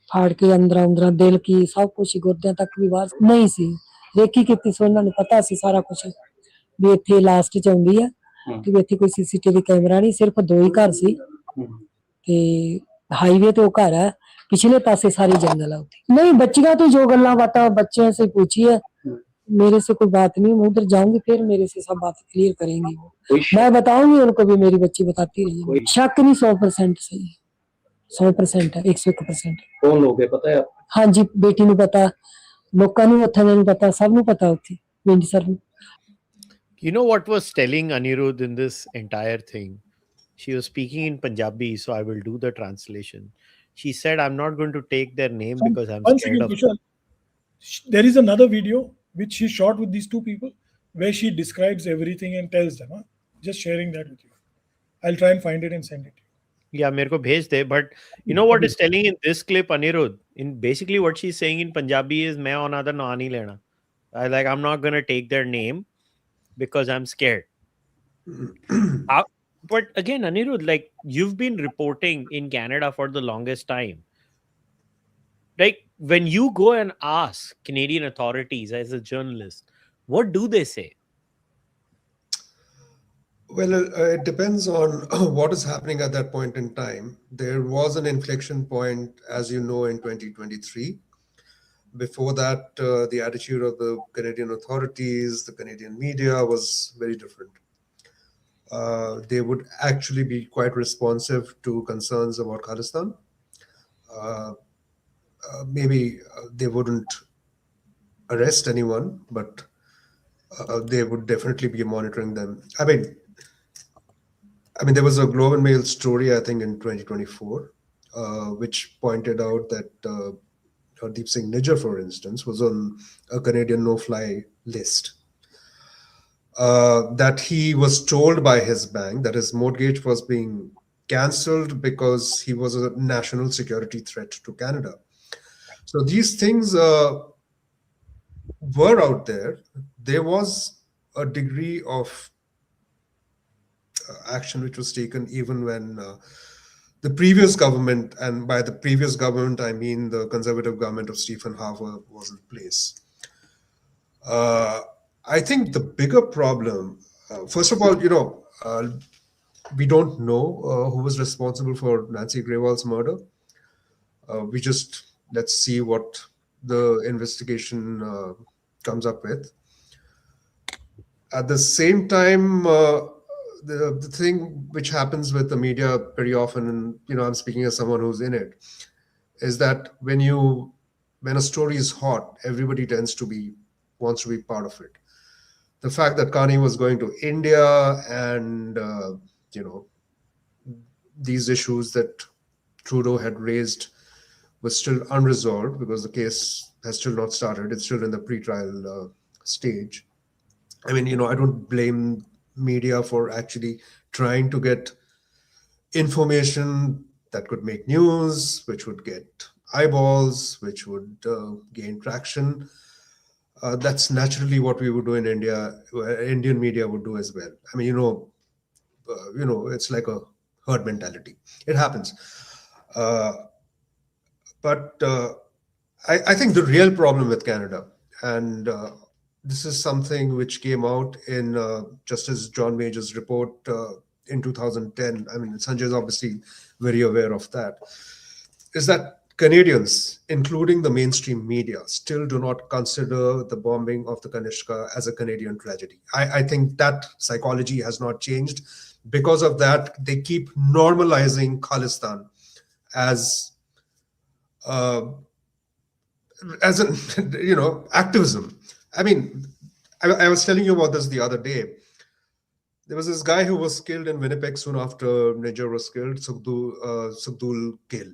फाड़ के अंदर दिल की सब कुछ गुर्दियां तक भी बाहर नहीं सी। रेकी की सी, उन्होंने पता सी सारा कुछ भी इत्थे लास्ट च आउंदी है कि इत्थे कोई CCTV कैमरा नहीं, सिर्फ 2 ही घर सी ते हाईवे ते वो घर है, पिछले पासे सारी जंगल है उत्थे। नहीं बच्चियां तो जो गल्लां बातां बच्चों से पूछी है, मेरे से कोई बात नहीं, मैं उधर जाऊंगी फिर मेरे से सब बात क्लियर करेंगी। मैं बताऊंगी उनको भी, मेरी बच्ची बताती रही है। शक नहीं 100% सही, 100% है, 101%। कौन लोग है पता है आपको? हाँ जी, बेटी नूं पता, लोकां नूं उत्थे नूं पता, सब नूं पता उत्थे विंडसर नूं। You know what was telling Anirudh in this entire thing? She was speaking in Punjabi, so I will do the translation. She said, I'm not going to take their name because I'm scared of Kushal, there is another video which she shot with these 2 people where she describes everything and tells them. Just sharing that with you. I'll try and find it and send it to you. Yeah, mere ko bhej de. But you know what is telling in this clip, Anirudh? In basically what she's saying in Punjabi is, "Main onada na nahi lena." I'm not gonna take their name because I'm scared. But again, Anirudh, like you've been reporting in Canada for the longest time. Like when you go and ask Canadian authorities as a journalist, what do they say? Well, it depends on what is happening at that point in time. There was an inflection point, as you know, in 2023. Before that, the attitude of the Canadian authorities, the Canadian media was very different. They would actually be quite responsive to concerns about Khalistan. Maybe they wouldn't arrest anyone, but they would definitely be monitoring them. I mean, there was a Globe and Mail story, I think, in 2024, which pointed out that Deep Singh Nijjar, for instance, was on a Canadian no-fly list. That he was told by his bank that his mortgage was being cancelled because he was a national security threat to Canada. So these things were out there. There was a degree of action which was taken even when the previous government, and by the previous government I mean the Conservative government of Stephen Harper, was in place. I think the bigger problem, first of all, we don't know who was responsible for Nancy Grewal's murder. Let's see what the investigation comes up with. At the same time, the thing which happens with the media very often, and I'm speaking as someone who's in it, is that when a story is hot, everybody wants to be part of it. The fact that Kani was going to India and these issues that Trudeau had raised was still unresolved because the case has still not started. It's still in the pre-trial stage. I mean, I don't blame media for actually trying to get information that could make news, which would get eyeballs, which would gain traction. That's naturally what we would do in India. Indian media would do as well. I mean, it's like a herd mentality. It happens. But I think the real problem with Canada, and this is something which came out in Justice John Major's report in 2010, I mean, Sanjay is obviously very aware of that, is that Canadians, including the mainstream media, still do not consider the bombing of the Kanishka as a Canadian tragedy. I think that psychology has not changed. Because of that, they keep normalizing Khalistan as an activism. I mean, I was telling you about this the other day. There was this guy who was killed in Winnipeg soon after Niger was killed, Sugdul Gill.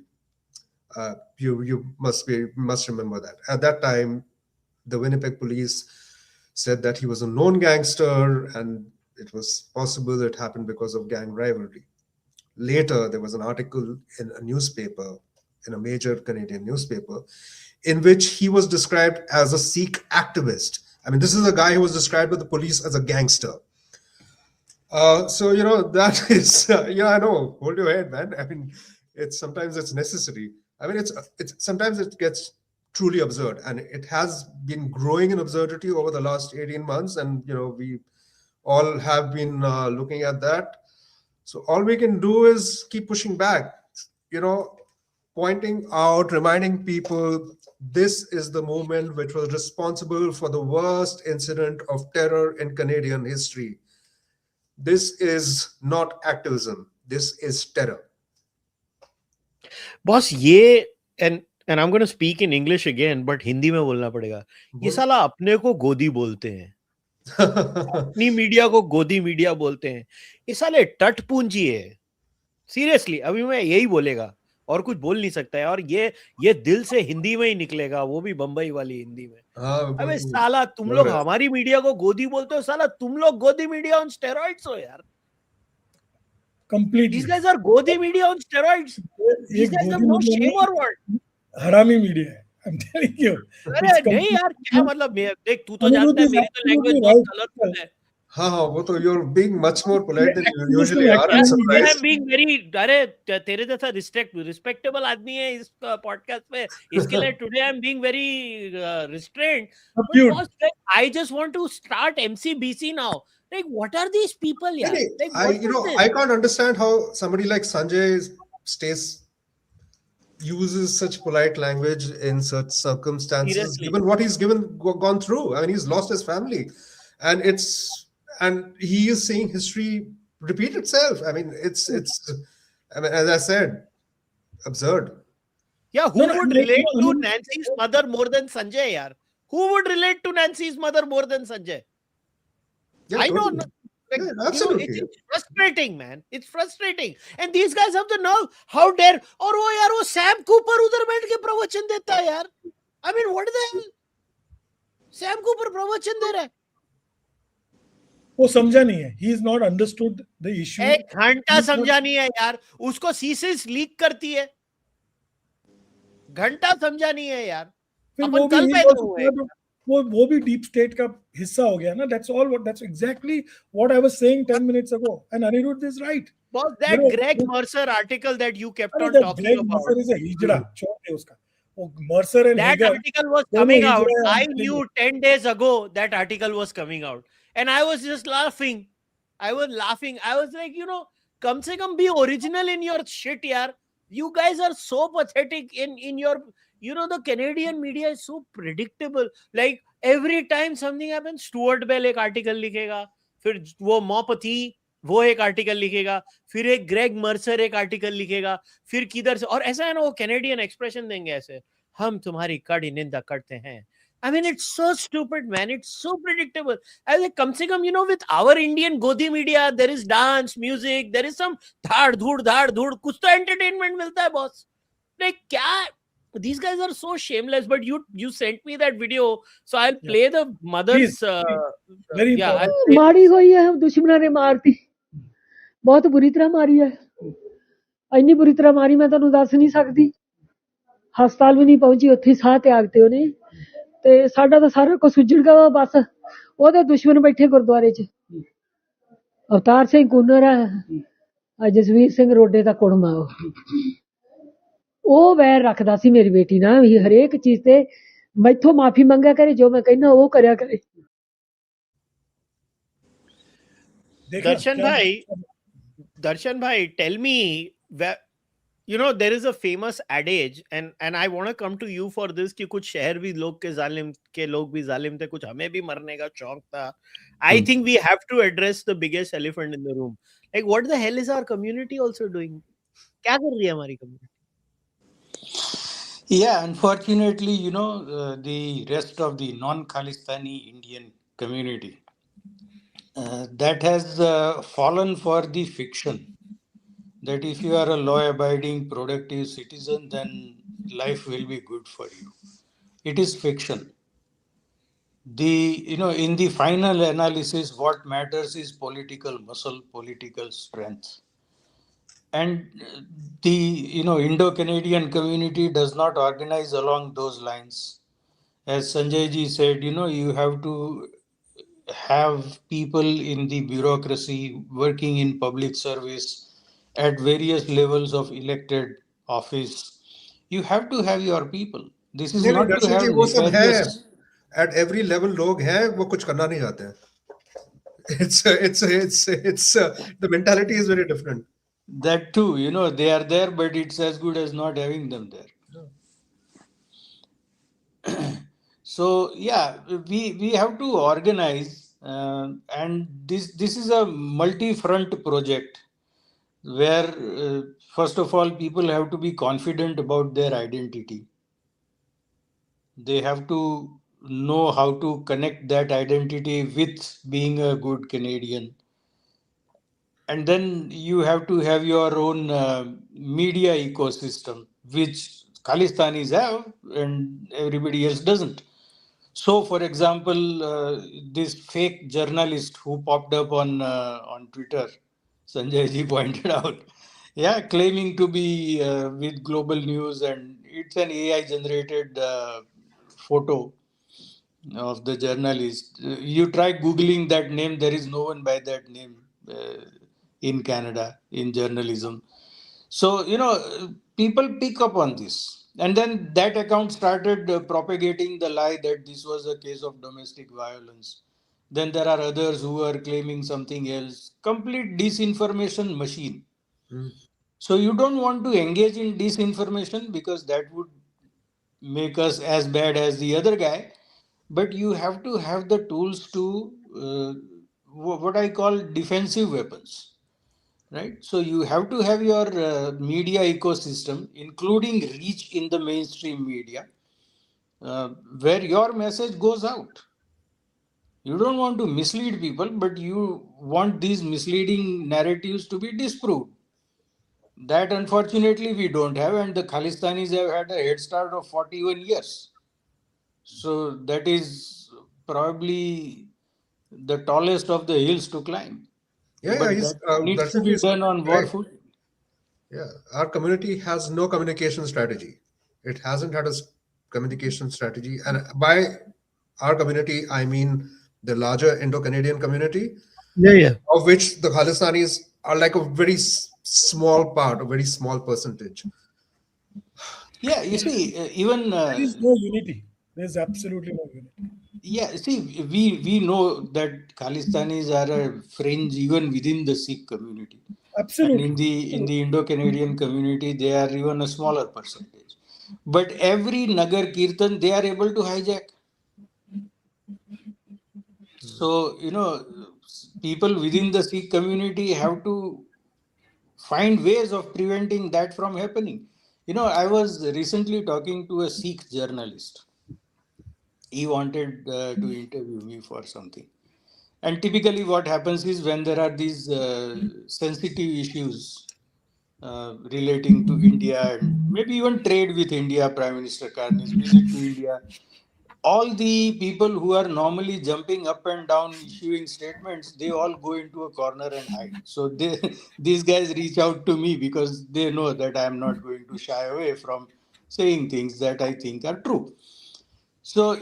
You must remember that. At that time, the Winnipeg police said that he was a known gangster and it was possible it happened because of gang rivalry. Later, there was an article in a newspaper, in a major Canadian newspaper, in which he was described as a Sikh activist. I mean, this is a guy who was described by the police as a gangster. So, that is, I know, hold your head, man. I mean, sometimes it's necessary. I mean, it's sometimes it gets truly absurd, and it has been growing in absurdity over the last 18 months. And, we all have been looking at that. So all we can do is keep pushing back, pointing out, reminding people, this is the movement which was responsible for the worst incident of terror in Canadian history. This is not activism. This is terror. Boss, and I'm going to speak in English again, but Hindi में बोलना पड़ेगा. ये साला अपने को गोदी बोलते हैं. अपनी मीडिया को गोदी मीडिया बोलते हैं. ये साले टटपूंजी है. सीरियसली, अभी मैं यही बोलेगा और कुछ बोल नहीं सकता है. और ये दिल से हिंदी में ही निकलेगा, वो भी बम्बई वाली हिंदी में. अबे साला, तुम लोग हमारी मीडिया को गोदी बोलते हो. साला तुम लोग गोदी मीडिया ऑन स्टेरॉइड्स हो यार. Completely. These guys are Godi media on steroids. These guys have no shame or what? हरामी मीडिया है, I'm telling you. अरे नहीं यार, क्या मतलब, देख तू तो जानता है मेरी तो लैंग्वेज बहुत कलरफुल है. हाँ, वो तो you're being much more polite than you usually are. I'm surprised. I'm being very, अरे तेरे जैसा respectable आदमी है इस पॉडकास्ट में, इसके लिए today I'm being very restrained. But boss, I just want to start MCBC now. Like, what are these people? Yeah, like, I can't understand how somebody like Sanjay uses such polite language in such circumstances. Seriously. Given what he's gone through. I mean, he's lost his family, and he is seeing history repeat itself. I mean, it's I mean, as I said, absurd. Yeah, who would relate to Nancy's mother more than Sanjay? Yaar? Who would relate to Nancy's mother more than Sanjay? Yeah, I don't know. Like, absolutely. It's frustrating, man. It's frustrating. And these guys have the nerve. How dare? और वो यार वो Sam Cooper उधर बैठ के प्रवचन देता है यार. I mean, what the hell? Sam Cooper प्रवचन दे रहा है. वो समझा नहीं है. He is not understood the issue. एक घंटा समझा नहीं है यार. उसको सीसीस लीक करती है. घंटा समझा नहीं है यार. अपन कल पैदा हुए. वो भी डीप स्टेट का हिस्सा हो गया ना. That's exactly what I was saying 10 minutes ago. And Anirudh is right. Boss, that Greg Mercer article that you kept on talking Greg about. Mercer is a hijra. छोड़ उसका. Mercer and that Hager, article was coming out. I knew 10 days ago that article was coming out. And I was just laughing. I was like, come se kam be original in your shit, yaar. You guys are so pathetic in your... the Canadian media is so predictable. Like, every time something happens, Stuart Bell एक article लिखेगा, फिर वो Mopathy वो एक article लिखेगा, फिर एक Greg Mercer एक article लिखेगा, फिर किधर से, और ऐसा है ना, वो Canadian expression देंगे ऐसे, हम तुम्हारी कड़ी निंदा करते हैं. I mean, it's so stupid, man. It's so predictable. I was like, come se kam, with our Indian Godi media, there is dance, music, there is some dhad dhud, kuch to entertainment milta hai, boss. Like, kya? These guys are so shameless. But you sent me that video, so I'll play the mother's. Very मारी हुई है, दुश्मनों ने मारती, बहुत बुरी तरह मारी है. इतनी बुरी तरह मारी मैं ਤੁਹਾਨੂੰ ਦੱਸ ਨਹੀਂ ਸਕਦੀ. ਹਸਪਤਾਲ ਵੀ ਨਹੀਂ ਪਹੁੰਚੀ, ਉੱਥੇ ਸਾਹ ਤਿਆਗਤੇ ਉਹਨੇ. ਤੇ ਸਾਡਾ ਤਾਂ ਸਾਰਾ ਕੁਝ ਸੁੱਜੜ ਗਿਆ. ਬਸ ਉਹਦੇ ਦੁਸ਼ਮਣ ਬੈਠੇ ਗੁਰਦੁਆਰੇ 'ਚ. ਅਵਤਾਰ ਸਿੰਘ ਕੂਨਰ ਹੈ, ਜਸਵੀਰ ਸਿੰਘ ਰੋਡੇ ਦਾ ਕੁੜਮਾ. ਉਹ ਵੈਰ ਰੱਖਦਾ ਸੀ ਮੇਰੀ ਬੇਟੀ ਨਾਲ ਵੀ, ਹਰੇਕ ਚੀਜ਼ ਤੇ ਮੈਥੋਂ ਮਾਫੀ ਮੰਗਿਆ ਕਰੇ, ਜੋ ਮੈਂ ਕਹਿੰਦਾ ਉਹ ਕਰਿਆ ਕਰੇ. Darshan bhai, Darshan bhai, tell me, there is a famous adage, and I want to come to you for this, कि कुछ शहर भी लोग के जालिम के लोग भी जालिम थे, कुछ हमें भी मरने का शौक था. I think we have to address the biggest elephant in the room. Like, what the hell is our community also doing? क्या कर रही है हमारी community? Yeah, unfortunately, the rest of the non-Khalistani Indian community that has fallen for the fiction that if you are a law-abiding, productive citizen, then life will be good for you. It is fiction. In the final analysis, what matters is political muscle, political strength. And the Indo-Canadian community does not organize along those lines. As Sanjay ji said, you have to have people in the bureaucracy working in public service at various levels of elected office. You have to have your people. This is नहीं नहीं not to Darshan ji have वो सब है nefarious. at every level लोग हैं वो कुछ करना नहीं चाहते हैं. It's the mentality is very different. That too, they are there, but it's as good as not having them there. So yeah, we have to organize, and this is a multi-front project where first of all people have to be confident about their identity. They have to know how to connect that identity with being a good Canadian. And then you have to have your own media ecosystem, which Khalistanis have and everybody else doesn't. So, for example, this fake journalist who popped up on Twitter, Sanjay ji pointed out, yeah, claiming to be with Global News, and it's an AI generated photo of the journalist. You try Googling that name, there is no one by that name in Canada in journalism. So, people pick up on this. And then that account started propagating the lie that this was a case of domestic violence. Then there are others who are claiming something else. Complete disinformation machine. So you don't want to engage in disinformation because that would make us as bad as the other guy. But you have to have the tools to what I call defensive weapons. Right? So you have to have your media ecosystem, including reach in the mainstream media, where your message goes out. You don't want to mislead people, but you want these misleading narratives to be disproved. That unfortunately we don't have, and the Khalistanis have had a head start of 41 years. So that is probably the tallest of the hills to climb. Yeah, But he's, that needs to Darshan be is done on war right. foot. Yeah, our community has no communication strategy. It hasn't had a communication strategy. And by our community, I mean the larger Indo-Canadian community, Yeah. of which the Khalistanis are like a very small part, a very small percentage. Yeah, you see, even There is no unity. There's absolutely no unity. yeah, see, we know that Khalistanis are a fringe even within the Sikh community, and Absolutely. in the Indo-Canadian community, they are even a smaller percentage. But every Nagar Kirtan, they are able to hijack. So people within the Sikh community have to find ways of preventing that from happening. I was recently talking to a Sikh journalist. He wanted to interview me for something. And typically, what happens is when there are these sensitive issues relating to India and maybe even trade with India, Prime Minister Carney's visit to India, all the people who are normally jumping up and down issuing statements, they all go into a corner and hide. So these guys reach out to me because they know that I am not going to shy away from saying things that I think are true. So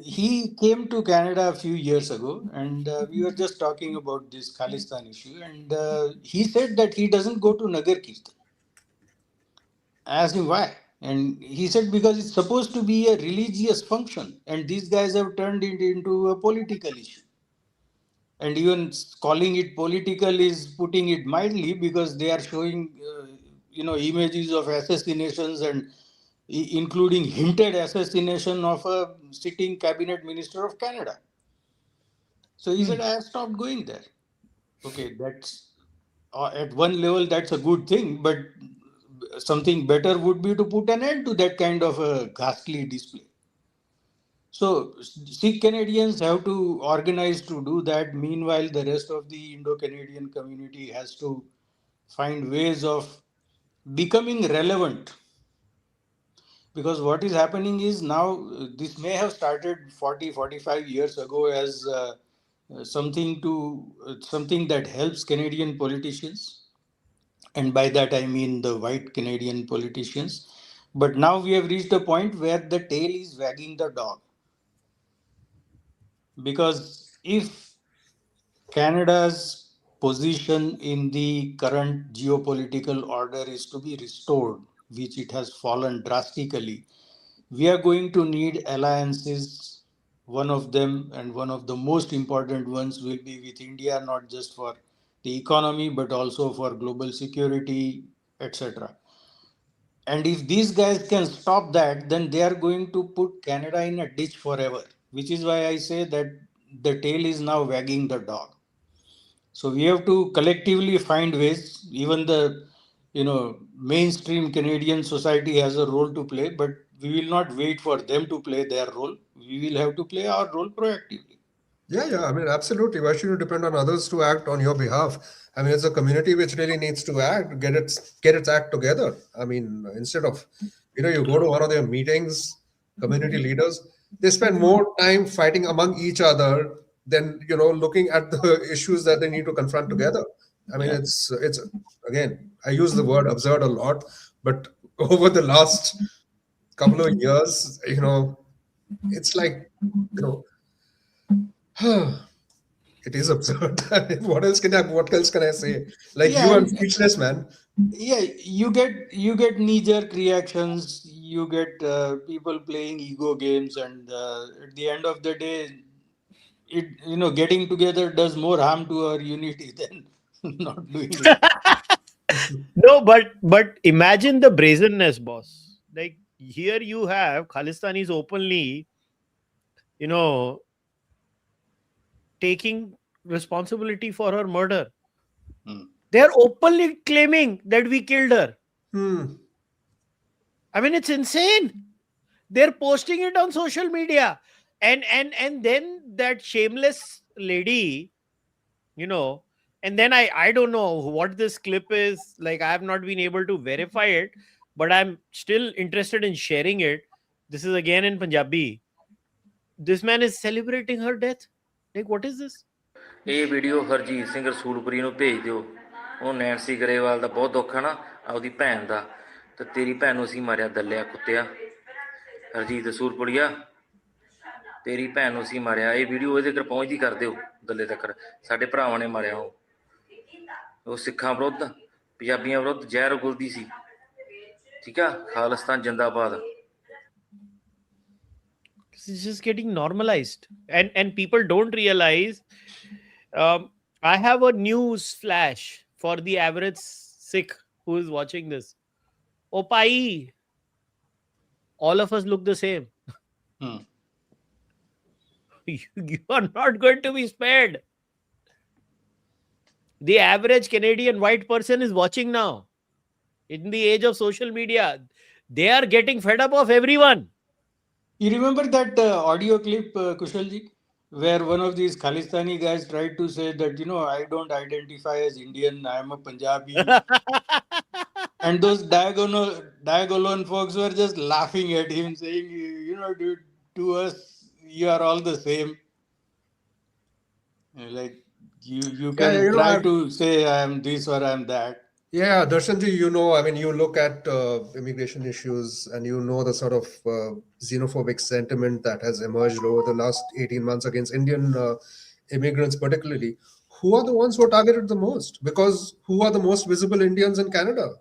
he came to Canada a few years ago, and we were just talking about this Khalistan issue, and he said that he doesn't go to Nagar Kirtan. I asked him why, and he said because it's supposed to be a religious function, and these guys have turned it into a political issue. And even calling it political is putting it mildly, because they are showing, images of assassinations and including hinted assassination of a sitting cabinet minister of Canada. So he said, I have stopped going there. Okay, that's at one level, that's a good thing, but something better would be to put an end to that kind of a ghastly display. So Sikh Canadians have to organize to do that. Meanwhile, the rest of the Indo-Canadian community has to find ways of becoming relevant. Because what is happening is now, this may have started 40-45 years ago as something that helps Canadian politicians. And by that I mean the white Canadian politicians. But now we have reached a point where the tail is wagging the dog. Because if Canada's position in the current geopolitical order is to be restored, which it has fallen drastically, we are going to need alliances. One of them, and one of the most important ones, will be with India, not just for the economy, but also for global security, etc. And if these guys can stop that, then they are going to put Canada in a ditch forever, which is why I say that the tail is now wagging the dog. So we have to collectively find ways. Even the mainstream Canadian society has a role to play, but we will not wait for them to play their role. We will have to play our role proactively. Yeah. I mean, absolutely. Why should you depend on others to act on your behalf? I mean, it's a community which really needs to act, get its act together. I mean, instead of, you go to one of their meetings, community leaders, they spend more time fighting among each other than, looking at the issues that they need to confront together. I mean, Yeah. it's again, I use the word absurd a lot, but over the last couple of years, it's like, it is absurd. I mean, what else can I say? Like Yeah, you, I'm and speechless, man. yeah, you get knee-jerk reactions. You get people playing ego games, and at the end of the day, getting together does more harm to our unity than not doing it. No, but imagine the brazenness, boss. Like here you have Khalistanis openly, you know, taking responsibility for her murder. Hmm. They are openly claiming that we killed her. Hmm. I mean, it's insane. They're posting it on social media, and then that shameless lady, and then I don't know what this clip is. Like, I have not been able to verify it, but I'm still interested in sharing it. This is again in Punjabi. This man is celebrating her death. Like, what is this? ਇਹ video Harjeet Singh ਰਸੂਲਪੁਰੀ ਨੂੰ ਭੇਜ ਦਿਓ। ਉਹ Nancy Grewal ਦਾ ਬਹੁਤ ਦੁੱਖ ਹੈ ਨਾ, ਆਪਦੀ ਭੈਣ ਦਾ, ਤੇ ਤੇਰੀ ਭੈਣ ਨੂੰ ਅਸੀਂ ਮਾਰਿਆ ਦੱਲਿਆ ਕੁੱਤਿਆ। ਹਰਜੀਤ ਰਸੂਲਪੁਰੀਆ, ਤੇਰੀ ਭੈਣ ਨੂੰ ਅਸੀਂ ਮਾਰਿਆ। ਇਹ ਵੀਡੀਓ ਇਹਦੇ ਤੱਕ ਪਹੁੰਚਦੀ ਕਰ ਦਿਓ, ਦੱਲੇ ਤੱਕ। ਸਾਡੇ ਭਰਾਵਾਂ ਨੇ ਮਾਰਿਆ ਉਹ ਸਿੱਖਾਂ ਵਿਰੁੱਧ, ਪੰਜਾਬੀਆਂ ਵਿਰੁੱਧ ਜ਼ਹਿਰ ਉਗਲਦੀ ਸੀ। ਠੀਕ ਆ, ਖਾਲਿਸਤਾਨ ਜਿੰਦਾਬਾਦ। It's just getting normalized, and people don't realize. I have a news flash for the average Sikh who is watching this. Oh, pai, all of us look the same. You are not going to be spared. The average Canadian white person is watching now. In the age of social media, they are getting fed up of everyone. You remember that audio clip, Kushalji, where one of these Khalistani guys tried to say that, I don't identify as Indian, I am a Punjabi. And those Diagolon folks were just laughing at him, saying, dude, to us, you are all the same. Like, you can try to say I am this or I am that. Yeah, Darshanji, I mean, you look at immigration issues and the sort of xenophobic sentiment that has emerged over the last 18 months against Indian immigrants particularly. Who are the ones who are targeted the most? Because who are the most visible Indians in Canada?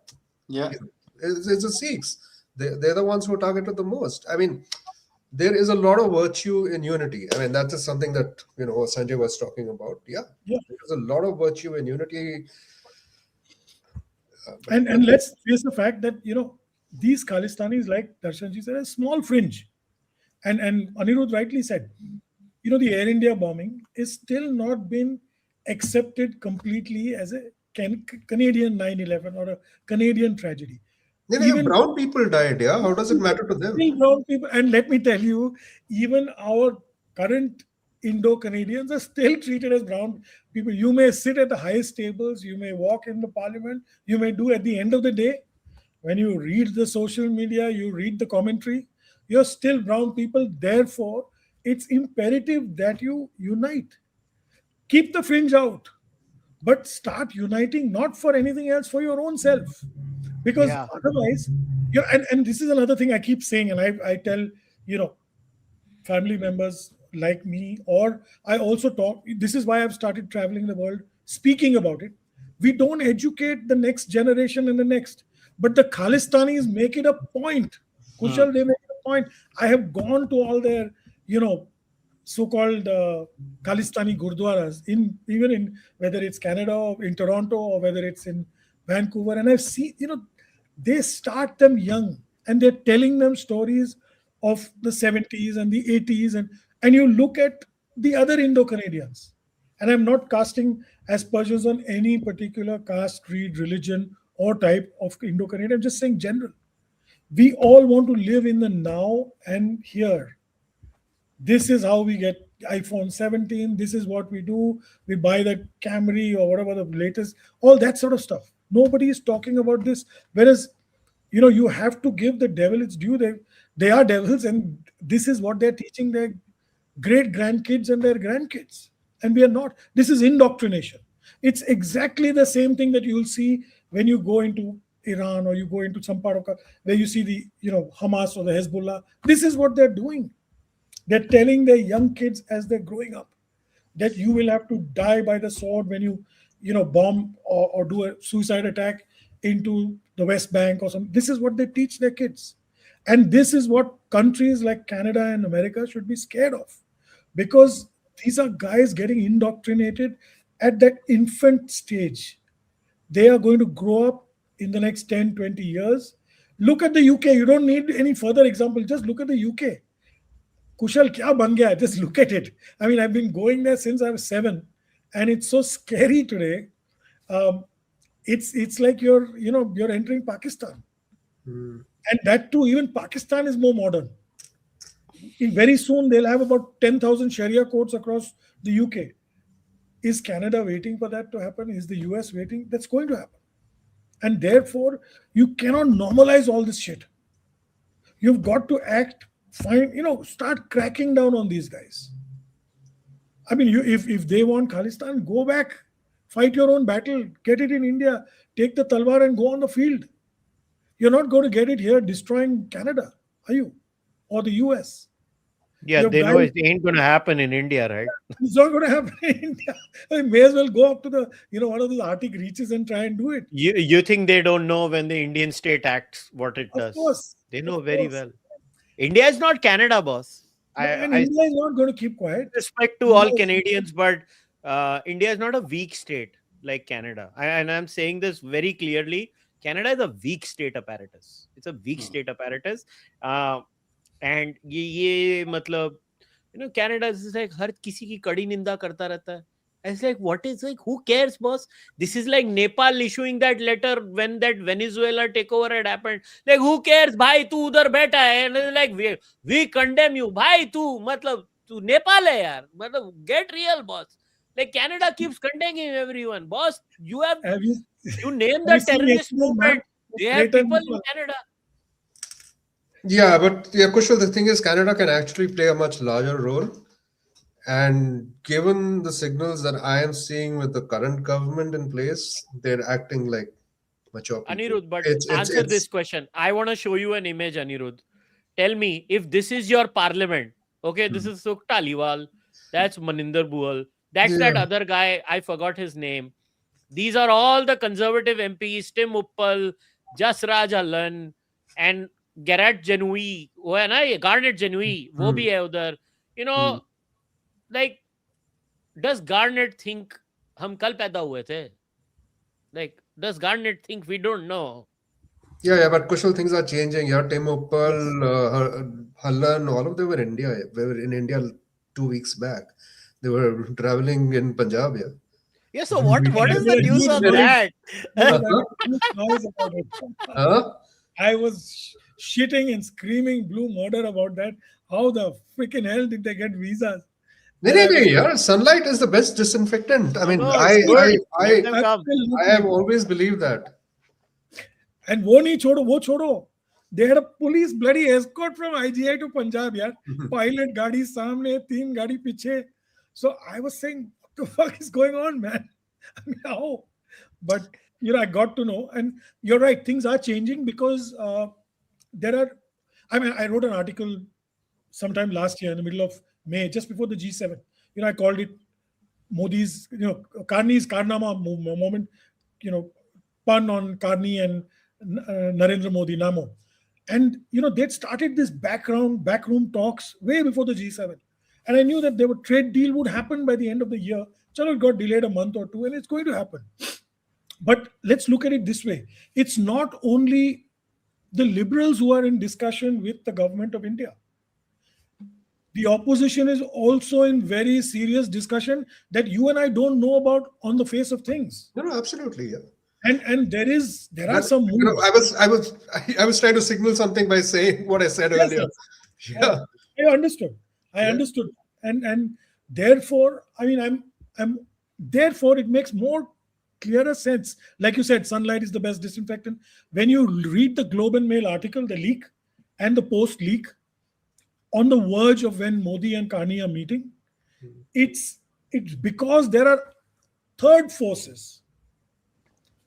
Yeah. It's the Sikhs. They're the ones who are targeted the most. I mean, there is a lot of virtue in unity. I mean, that is something that, Sanjay was talking about. Yeah. There's a lot of virtue in unity. And let's face the fact that, these Khalistanis, like Darshan ji said, a small fringe. And Anirudh rightly said, the Air India bombing is still not been accepted completely as a Canadian 9/11 or a Canadian tragedy. Even brown people died. Yeah, how does it matter to them? Brown people, and let me tell you, even our current Indo-Canadians are still treated as brown people. You may sit at the highest tables, you may walk in the parliament, you may do, at the end of the day, when you read the social media, you read the commentary, you're still brown people. Therefore, it's imperative that you unite. Keep the fringe out, but start uniting, not for anything else, for your own self. Because otherwise, and this is another thing I keep saying, and I tell, family members like me, or I also talk, this is why I've started traveling the world, speaking about it. We don't educate the next generation and the next, but the Khalistanis make it a point. Kushal, they make it a point. I have gone to all their, so-called Khalistani gurdwaras, even in whether it's Canada or in Toronto or whether it's in Vancouver, and I've seen, they start them young and they're telling them stories of the 70s and the 80s, and you look at the other Indo-Canadians, and I'm not casting aspersions on any particular caste, creed, religion, or type of Indo-Canadian. I'm just saying general. We all want to live in the now and here. This is how we get iPhone 17. This is what we do. We buy the Camry or whatever the latest, all that sort of stuff. Nobody is talking about this. Whereas, you have to give the devil its due. They are devils, and this is what they're teaching their great grandkids and their grandkids. And we are not. This is indoctrination. It's exactly the same thing that you will see when you go into Iran or you go into some part of where you see the Hamas or the Hezbollah. This is what they're doing. They're telling their young kids as they're growing up that you will have to die by the sword when you bomb or do a suicide attack into the West Bank or something. This is what they teach their kids. And this is what countries like Canada and America should be scared of, because these are guys getting indoctrinated at that infant stage. They are going to grow up in the next 10, 20 years. Look at the UK. You don't need any further example. Just look at the UK. Kushal kya ban gaya? Just look at it. I mean, I've been going there since I was 7, and it's so scary today. It's like you're entering Pakistan, and that too, even Pakistan is more modern. Very soon they'll have about 10,000 Sharia courts across the UK. Is Canada waiting for that to happen? Is the US waiting? That's going to happen, and therefore you cannot normalize all this shit. You've got to act. Start cracking down on these guys. I mean, if they want Khalistan, go back, fight your own battle, get it in India, take the talwar and go on the field. You're not going to get it here destroying Canada, are you? Or the US? Yeah, they know it ain't going to happen in India, right? It's not going to happen in India. I may as well go up to the, one of those Arctic reaches and try and do it. You think they don't know when the Indian state acts what it does? Of course. They know very well. India is not Canada, boss. India is not going to keep quiet. Respect to all Canadians, but India is not a weak state like Canada. And I'm saying this very clearly. Canada is a weak state apparatus. It's a weak state apparatus. And ये मतलब, Canada is like हर किसी की कड़ी निंदा करता रहता है. It's like, who cares, boss? This is like Nepal issuing that letter when that Venezuela takeover had happened. Like, who cares? Bhai, tu udhar baitha hai. And like, we condemn you. Bhai, tu Nepal hai yaar. Matlab, get real, boss. Like, Canada keeps condemning everyone. Boss, you name the terrorist movement. They have people in Canada. Yeah, but Kushal, the thing is, Canada can actually play a much larger role. And given the signals that I am seeing with the current government in place, they're acting like mature people. Anirudh, but answer this question. I want to show you an image, Anirudh. Tell me, if this is your parliament, okay, this is Sukh Taliwal, that's Maninder Bual, that's that other guy, I forgot his name. These are all the conservative MPs, Tim Uppal, Jasraj Allan, and Garrett जनूई वो है ना, ये garnet जनूई वो भी है उधर. You know, like, does Garnet think हम कल पैदा हुए थे? Like, does Garnet think we don't know? Yeah, but Kushal, things are changing. Yeah, Tim Uppal, Hallan, all of them were India. They were in India 2 weeks back. They were traveling in Punjab. Yeah. Yeah, so what is the news on that? Noise about it. Huh? I was shitting and screaming blue murder about that. How the freaking hell did they get visas? No, yeah. Sunlight is the best disinfectant. I mean, No, I let them come. have always believed that. And wo nahi chodo, wo chodo. They had a police bloody escort from IGI to Punjab, yaar. Pilot gaadi samne, 3 gaadi piche. So I was saying, what the fuck is going on, man? I mean, how? But I got to know, and you're right, things are changing because there are. I mean, I wrote an article sometime last year in the middle of May, just before the G7. I called it Modi's, Carney's Karnama moment. Pun on Carney and Narendra Modi, Namo. And, they'd started this backroom talks way before the G7. And I knew that there were trade deal would happen by the end of the year. So it got delayed a month or two, and it's going to happen. But let's look at it this way. It's not only the liberals who are in discussion with the government of India. The opposition is also in very serious discussion that you and I don't know about on the face of things. No, absolutely, yeah. And there are some moves. I was trying to signal something by saying what I said earlier. Yeah. I understood. And therefore, I mean, therefore it makes more clearer sense. Like you said, sunlight is the best disinfectant. When you read the Globe and Mail article, the leak and the post leak, on the verge of when Modi and Carney are meeting, it's because there are third forces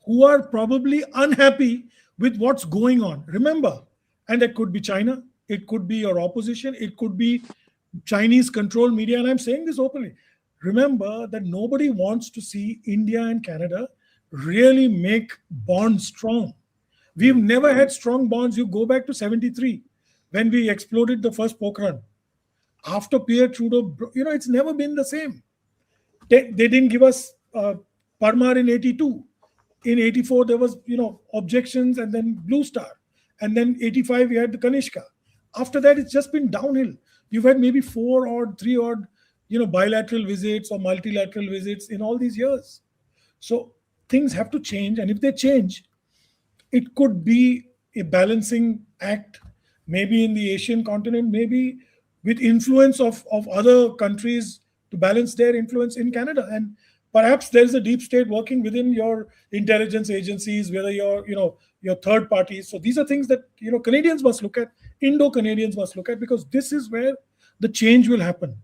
who are probably unhappy with what's going on. Remember, and that could be China, it could be your opposition, it could be Chinese controlled media, and I'm saying this openly. Remember that nobody wants to see India and Canada really make bonds strong. We've never had strong bonds. You go back to 73 when we exploded the first Pokhran. After Pierre Trudeau, it's never been the same. They didn't give us Parmar in 82. In 84, there was, objections, and then Blue Star. And then 85, we had the Kanishka. After that, it's just been downhill. You've had maybe 3 odd, bilateral visits or multilateral visits in all these years. So things have to change. And if they change, it could be a balancing act, maybe in the Asian continent, maybe with influence of other countries to balance their influence in Canada. And perhaps there's a deep state working within your intelligence agencies, whether your third parties. So these are things that, Canadians must look at, Indo-Canadians must look at, because this is where the change will happen.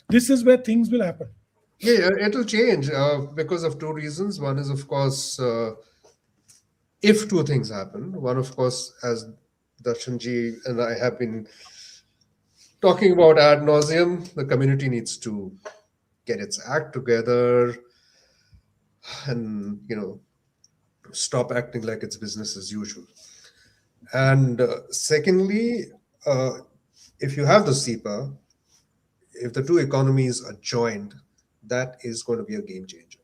This is where things will happen. Yeah, it'll change because of two reasons. One is, of course, if two things happen. One, of course, as Darshan ji and I have been talking about ad nauseum, the community needs to get its act together and, stop acting like it's business as usual. And secondly, if you have the CEPA, if the two economies are joined, that is going to be a game changer.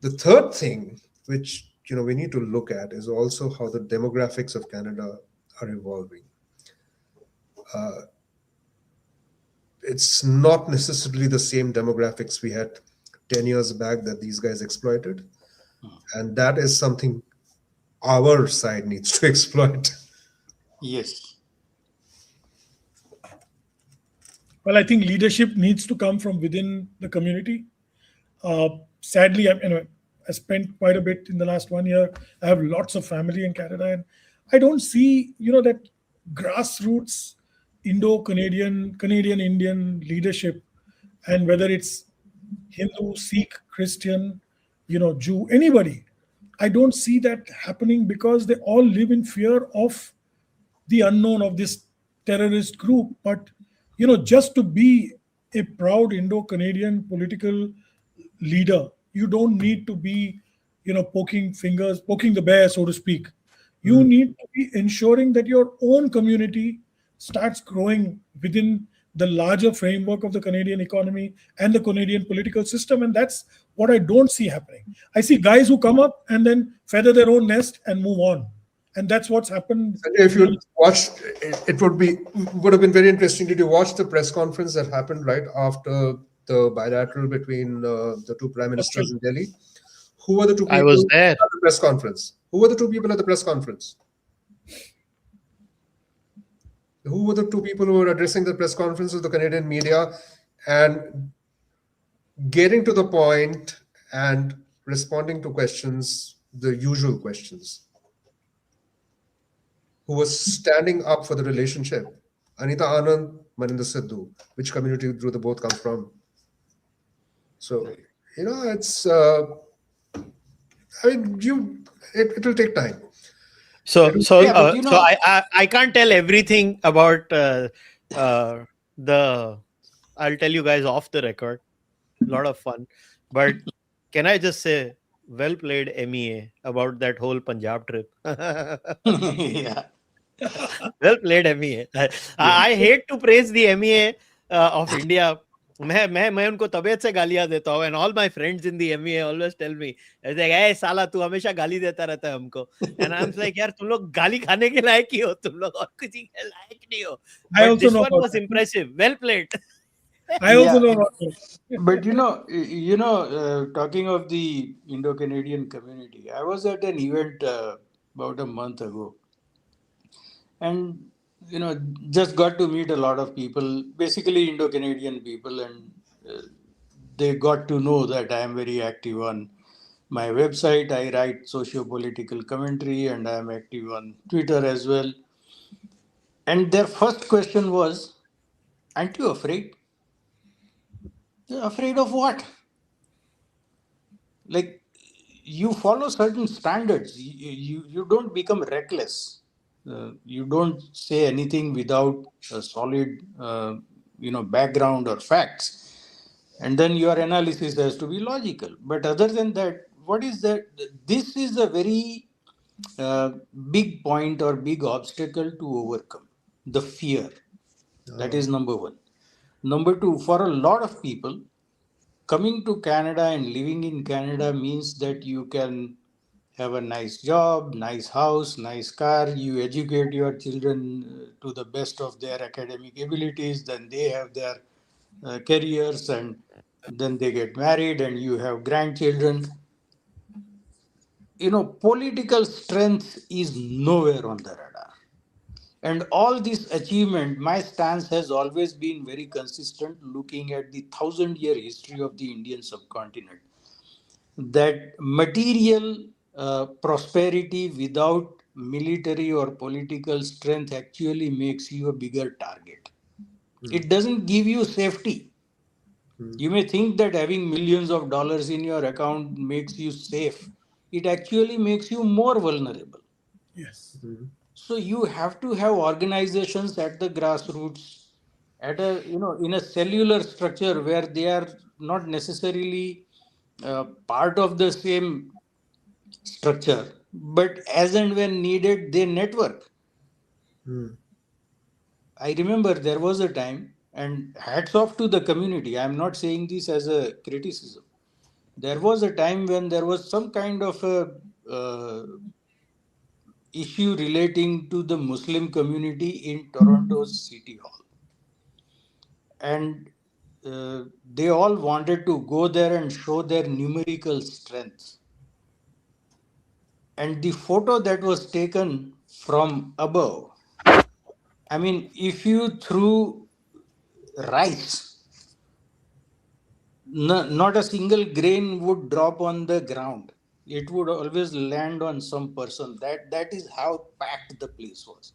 The third thing, which we need to look at, is also how the demographics of Canada are evolving. It's not necessarily the same demographics we had 10 years back that these guys exploited. And that is something our side needs to exploit. Yes. Well, I think leadership needs to come from within the community. Sadly, I spent quite a bit in the last 1 year. I have lots of family in Canada, and I don't see, that grassroots Indo-Canadian, Canadian-Indian leadership, and whether it's Hindu, Sikh, Christian, Jew, anybody. I don't see that happening because they all live in fear of the unknown of this terrorist group. But, just to be a proud Indo-Canadian political leader, you don't need to be, poking the bear, so to speak. You need to be ensuring that your own community starts growing within the larger framework of the Canadian economy and the Canadian political system. And that's what I don't see happening. I see guys who come up and then feather their own nest and move on. And that's what's happened. Sanjay, if you watched, it would have been very interesting. Did you watch the press conference that happened right after the bilateral between the two prime ministers in Delhi? Who were the two people I was there at the press conference? Who were the two people at the press conference? Who were the two people who were addressing the press conference of the Canadian media and getting to the point and responding to questions, the usual questions? Who was standing up for the relationship? Anita Anand, Maninder Sidhu. Which community do they both come from? So, it's, it will take time. I can't tell everything about I'll tell you guys off the record. A lot of fun. But can I just say, well played MEA about that whole Punjab trip. Yeah. Well played MEA. I hate to praise the MEA of India. मैं उनको तबीयत से गालियां देता हूँ, and all my friends in the MEA always tell me, "ए साला तू हमेशा गाली देता रहता है हमको." And I'm like, यार तुम लोग गाली खाने के लायक ही हो, तुम लोग और कुछ के लायक नहीं हो. But this one was impressive. Well played. I also know about it. But talking of the Indo-Canadian community, I was at an event about a month ago, and just got to meet a lot of people, basically Indo-Canadian people, and they got to know that I am very active on my website. I write socio-political commentary, and I am active on Twitter as well. And their first question was, "Aren't you afraid?" Afraid of what? Like, you follow certain standards. You don't become reckless. You don't say anything without a solid, background or facts. And then your analysis has to be logical. But other than that, what is that? This is a very big point or big obstacle to overcome. The fear. That is number one. Number two, for a lot of people, coming to Canada and living in Canada means that you can have a nice job, nice house, nice car, you educate your children to the best of their academic abilities, then they have their careers, and then they get married and you have grandchildren. Political strength is nowhere on the radar. And all this achievement, my stance has always been very consistent, looking at the 1,000-year history of the Indian subcontinent, that material prosperity without military or political strength actually makes you a bigger target. It doesn't give you safety. You may think that having millions of dollars in your account makes you safe. It actually makes you more vulnerable. Yes. So you have to have organizations at the grassroots, at a in a cellular structure where they are not necessarily part of the same structure, but as and when needed, they network. I remember there was a time, and hats off to the community. I'm not saying this as a criticism. There was a time when there was some kind of a issue relating to the Muslim community in Toronto's City Hall. And they all wanted to go there and show their numerical strength. And the photo that was taken from above, I mean, if you threw rice, not a single grain would drop on the ground. It would always land on some person. That is how packed the place was.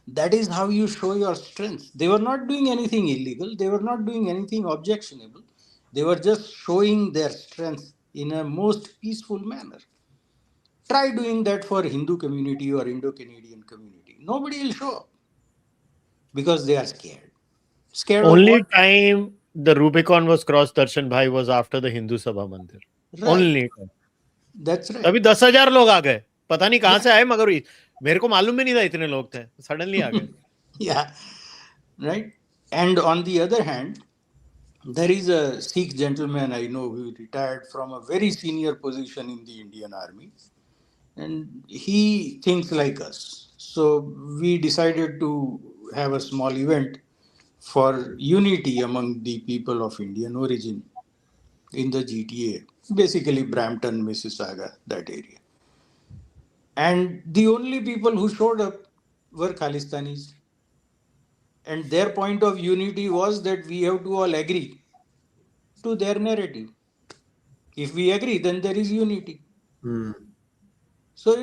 That is how you show your strength. They were not doing anything illegal. They were not doing anything objectionable. They were just showing their strength in a most peaceful manner. Try doing that for Hindu community or Indo-Canadian community. Nobody will show up because they are scared. Scared Only of what? time the Rubicon was crossed, Darshan bhai, was after the Hindu Sabha Mandir. Right. Only time. That's right. अभी 10,000 लोग आ गए, पता नहीं कहाँ से आए, मगर मेरे को मालूम भी नहीं था इतने लोग थे, suddenly आ गए. Yeah, right. And on the other hand, there is a Sikh gentleman I know who retired from a very senior position in the Indian Army, and he thinks like us. So we decided to have a small event for unity among the people of Indian origin in the GTA, basically Brampton, Mississauga, that area. And the only people who showed up were Khalistanis. And their point of unity was that we have to all agree to their narrative. If we agree, then there is unity. So,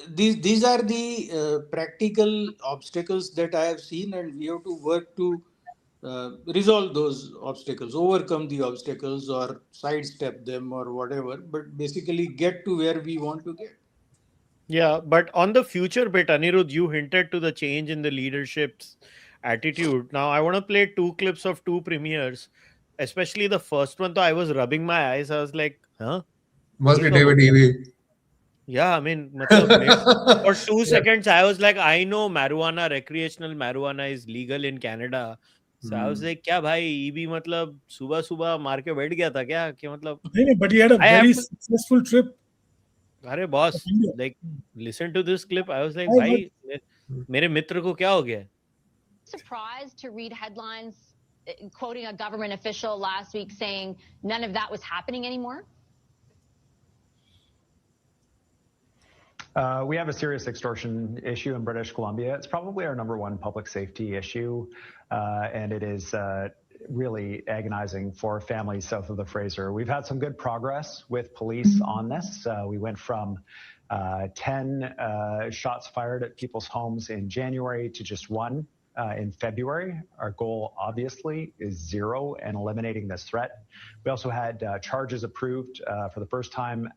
these are the practical obstacles that I have seen, and we have to work to resolve those obstacles, overcome the obstacles or sidestep them or whatever, but basically get to where we want to get. Yeah, but on the future bit, Anirudh, you hinted to the change in the leadership's attitude. Now, I want to play 2 clips of 2 premiers, especially the first one. So I was rubbing my eyes. I was like, huh? Must ये be कब हो David गया? Evie. Yeah, I mean, for 2 Yeah. seconds, I was like, I know marijuana, recreational marijuana is legal in Canada. So I was like, क्या भाई EB मतलब सुबह सुबह मार के बैठ गया था क्या? कि मतलब नहीं, but he had a I have very to. successful trip अरे of boss, India. like listen to this clip. I was like, I भाई मेरे मित्र को क्या हो गया? Surprised to read headlines quoting a government official last week saying none of that was happening anymore? We have a serious extortion issue in British Columbia. It's probably our #1 public safety issue, and it is really agonizing for families south of the Fraser. We've had some good progress with police on this. We went from 10 shots fired at people's homes in January to just 1 in February. Our goal, obviously, is 0 and eliminating this threat. We also had charges approved for the first time,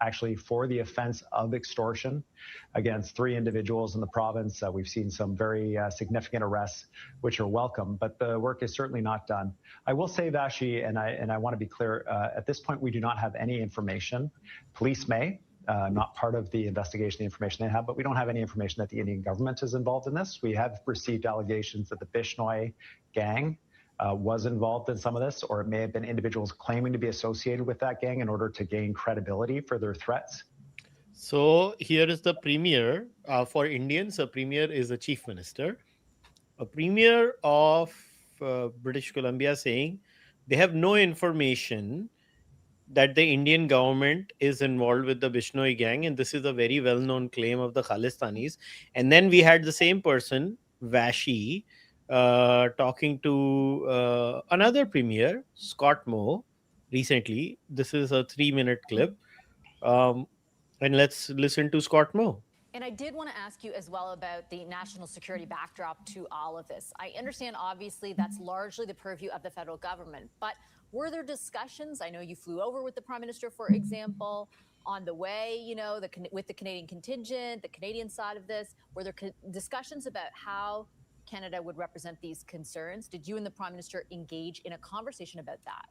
actually for the offense of extortion against 3 individuals in the province. We've seen some very significant arrests, which are welcome, but the work is certainly not done. I will say, Vashi, and I want to be clear, at this point, we do not have any information. Police may. Not part of the investigation, the information they have, but we don't have any information that the Indian government is involved in this. We have received allegations that the Bishnoi gang was involved in some of this, or it may have been individuals claiming to be associated with that gang in order to gain credibility for their threats. So here is the premier. For Indians, a premier is a chief minister. A premier of British Columbia saying they have no information that the Indian government is involved with the Bishnoi gang, and this is a very well-known claim of the Khalistanis. And then we had the same person, Vashi, talking to another premier, Scott Moe, recently. This is a 3-minute clip. And let's listen to Scott Moe. And I did want to ask you as well about the national security backdrop to all of this. I understand, obviously, that's largely the purview of the federal government, but were there discussions? I know you flew over with the Prime Minister, for example, on the way, with the Canadian contingent, the Canadian side of this. Were there discussions about how Canada would represent these concerns? Did you and the Prime Minister engage in a conversation about that?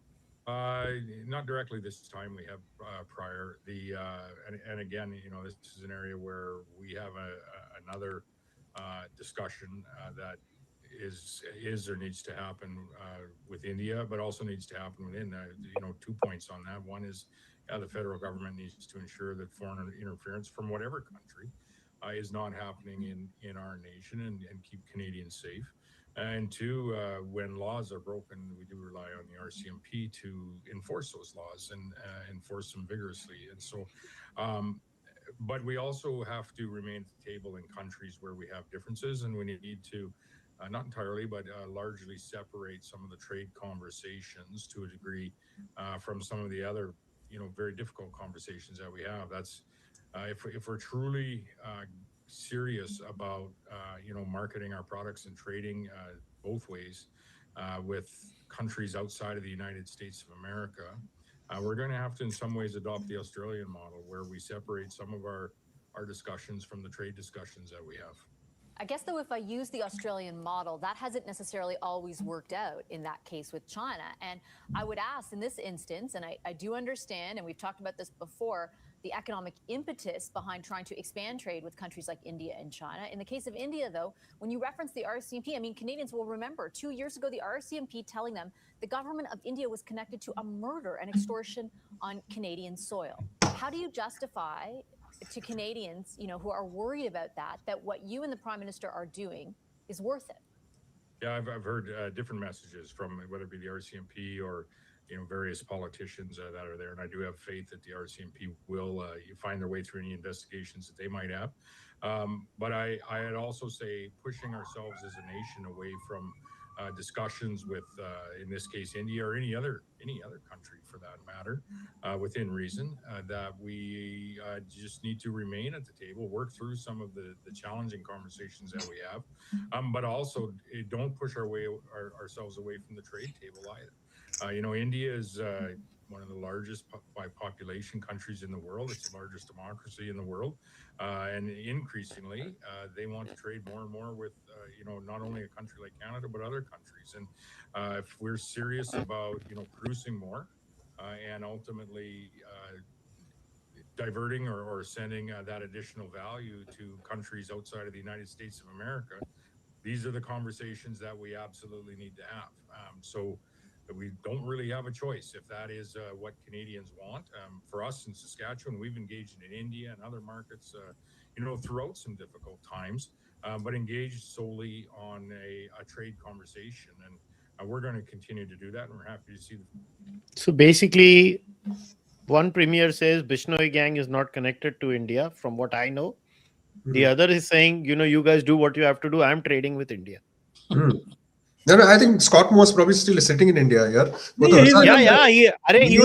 Not directly this time. We have prior. And again, this is an area where we have another discussion that is or needs to happen with India, but also needs to happen within 2 points on that. One is the federal government needs to ensure that foreign interference from whatever country is not happening in our nation and keep Canadians safe. And 2, when laws are broken, we do rely on the RCMP to enforce those laws and enforce them vigorously. And so, but we also have to remain at the table in countries where we have differences, and we need to not entirely, but largely separate some of the trade conversations to a degree from some of the other, very difficult conversations that we have. That's if we're truly serious about marketing our products and trading both ways with countries outside of the United States of America, we're going to have to in some ways adopt the Australian model, where we separate some of our discussions from the trade discussions that we have. I guess, though, if I use the Australian model, that hasn't necessarily always worked out in that case with China. And I would ask in this instance, and I do understand, and we've talked about this before, the economic impetus behind trying to expand trade with countries like India and China. In the case of India, though, when you reference the RCMP, I mean, Canadians will remember 2 years ago, the RCMP telling them the government of India was connected to a murder and extortion on Canadian soil. How do you justify to Canadians, who are worried about that what you and the Prime Minister are doing is worth it? Yeah, I've heard different messages from whether it be the RCMP or various politicians that are there, and I do have faith that the RCMP will find their way through any investigations that they might have. But I'd also say pushing ourselves as a nation away from discussions with, in this case, India or any other country for that matter, within reason, that we just need to remain at the table, work through some of the challenging conversations that we have, but also don't push ourselves away from the trade table either. India is one of the largest by population countries in the world. It's the largest democracy in the world. And increasingly, they want to trade more and more with, not only a country like Canada, but other countries. And if we're serious about, producing more and ultimately diverting or sending that additional value to countries outside of the United States of America, these are the conversations that we absolutely need to have. So we don't really have a choice if that is what Canadians want. For us in Saskatchewan, we've engaged in India and other markets, throughout some difficult times, but engaged solely on a trade conversation. And we're going to continue to do that, and we're happy to see So basically, one premier says Bishnoi gang is not connected to India, from what I know. The other is saying, you guys do what you have to do. I'm trading with India. No, I think Scott Moore probably still sitting in India. He was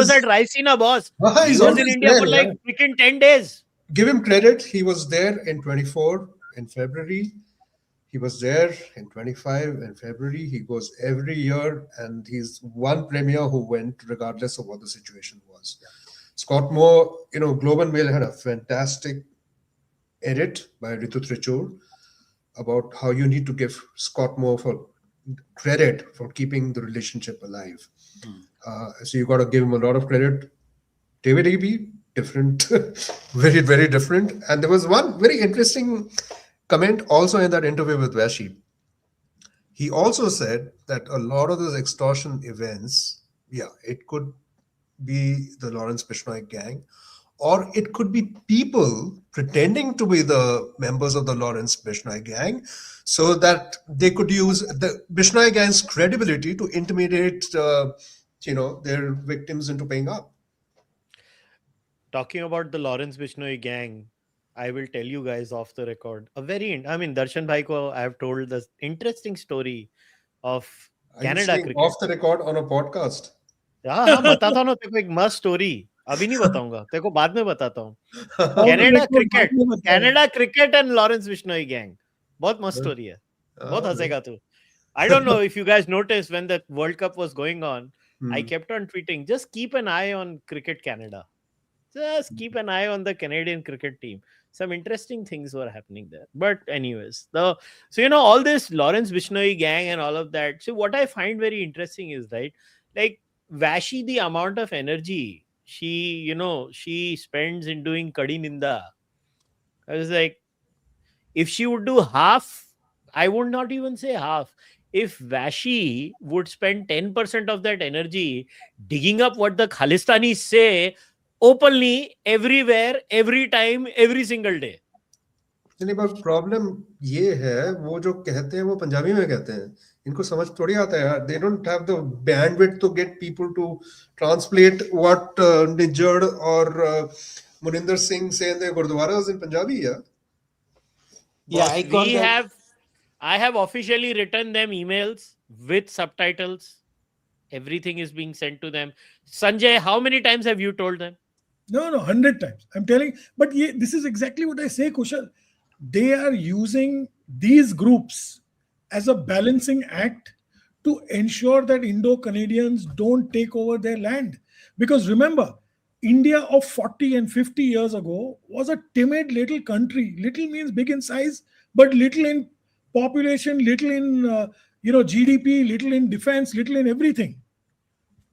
at Raisina, boss. He was in India for freaking 10 days. Give him credit. He was there in 24 in February. He was there in 25 in February. He goes every year, and he's one premier who went regardless of what the situation was. Scott Moore, Globe and Mail had a fantastic edit by Ritu Trichur about how you need to give Scott Moore for credit for keeping the relationship alive. So you got to give him a lot of credit. David Eby, different, very, very different. And there was one very interesting comment also in that interview with Vashi. He also said that a lot of those extortion events, it could be the Lawrence Bishnoi gang, or it could be people pretending to be the members of the Lawrence Bishnoi gang, so that they could use the Bishnoi gang's credibility to intimidate, their victims into paying up. Talking about the Lawrence Bishnoi gang, I will tell you guys off the record. Darshan Bhai ko I have told this interesting story of Canada cricket. Off the record on a podcast. हाँ बताता हूँ ना तेरे को एक मस्त story. अभी नहीं बताऊंगा, तेरे को बाद में बताता हूँ. Canada cricket and Lawrence Bishnoi gang. बहुत मस्त स्टोरी है. बहुत हंसेगा तू. I don't know if you guys noticed when the World Cup was going on, I kept on tweeting, just keep an eye on Cricket Canada. Just keep an eye on the Canadian cricket team. Some interesting things were happening there. But anyways, so all this Lawrence Bishnoi gang and all of that. So what I find very interesting is, right, like Vashi, the amount of energy she spends in doing Kadi Ninda. I was like, if she would do half, I would not even say half. If Vashi would spend 10% of that energy digging up what the Khalistanis say openly, everywhere, every time, every single day. But problem ये है, वो जो कहते हैं वो पंजाबी में कहते हैं. इनको समझ थोड़ी आता है यार. They don't have the bandwidth to get people to translate what Nijjad or Muninder Singh say in their gurdwaras in Punjabi. I have officially written them emails with subtitles. Everything is being sent to them. Sanjay, how many times have you told them? No, 100 times. I'm telling. But this is exactly what I say, Kushal. They are using these groups as a balancing act to ensure that Indo-Canadians don't take over their land. Because remember, India of 40 and 50 years ago was a timid little country. Little means big in size, but little in population, little in GDP, little in defense, little in everything.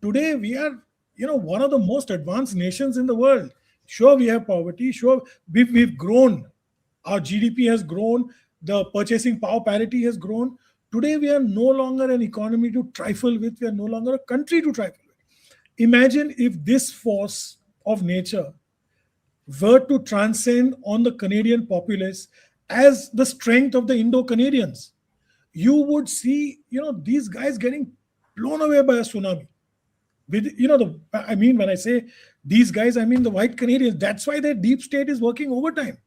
Today we are one of the most advanced nations in the world. Sure, we have poverty. Sure, we've grown. Our GDP has grown. The purchasing power parity has grown. Today, we are no longer an economy to trifle with. We are no longer a country to trifle with. Imagine if this force of nature were to transcend on the Canadian populace as the strength of the Indo-Canadians. You would see, these guys getting blown away by a tsunami. With, when I say these guys, I mean the white Canadians. That's why their deep state is working overtime.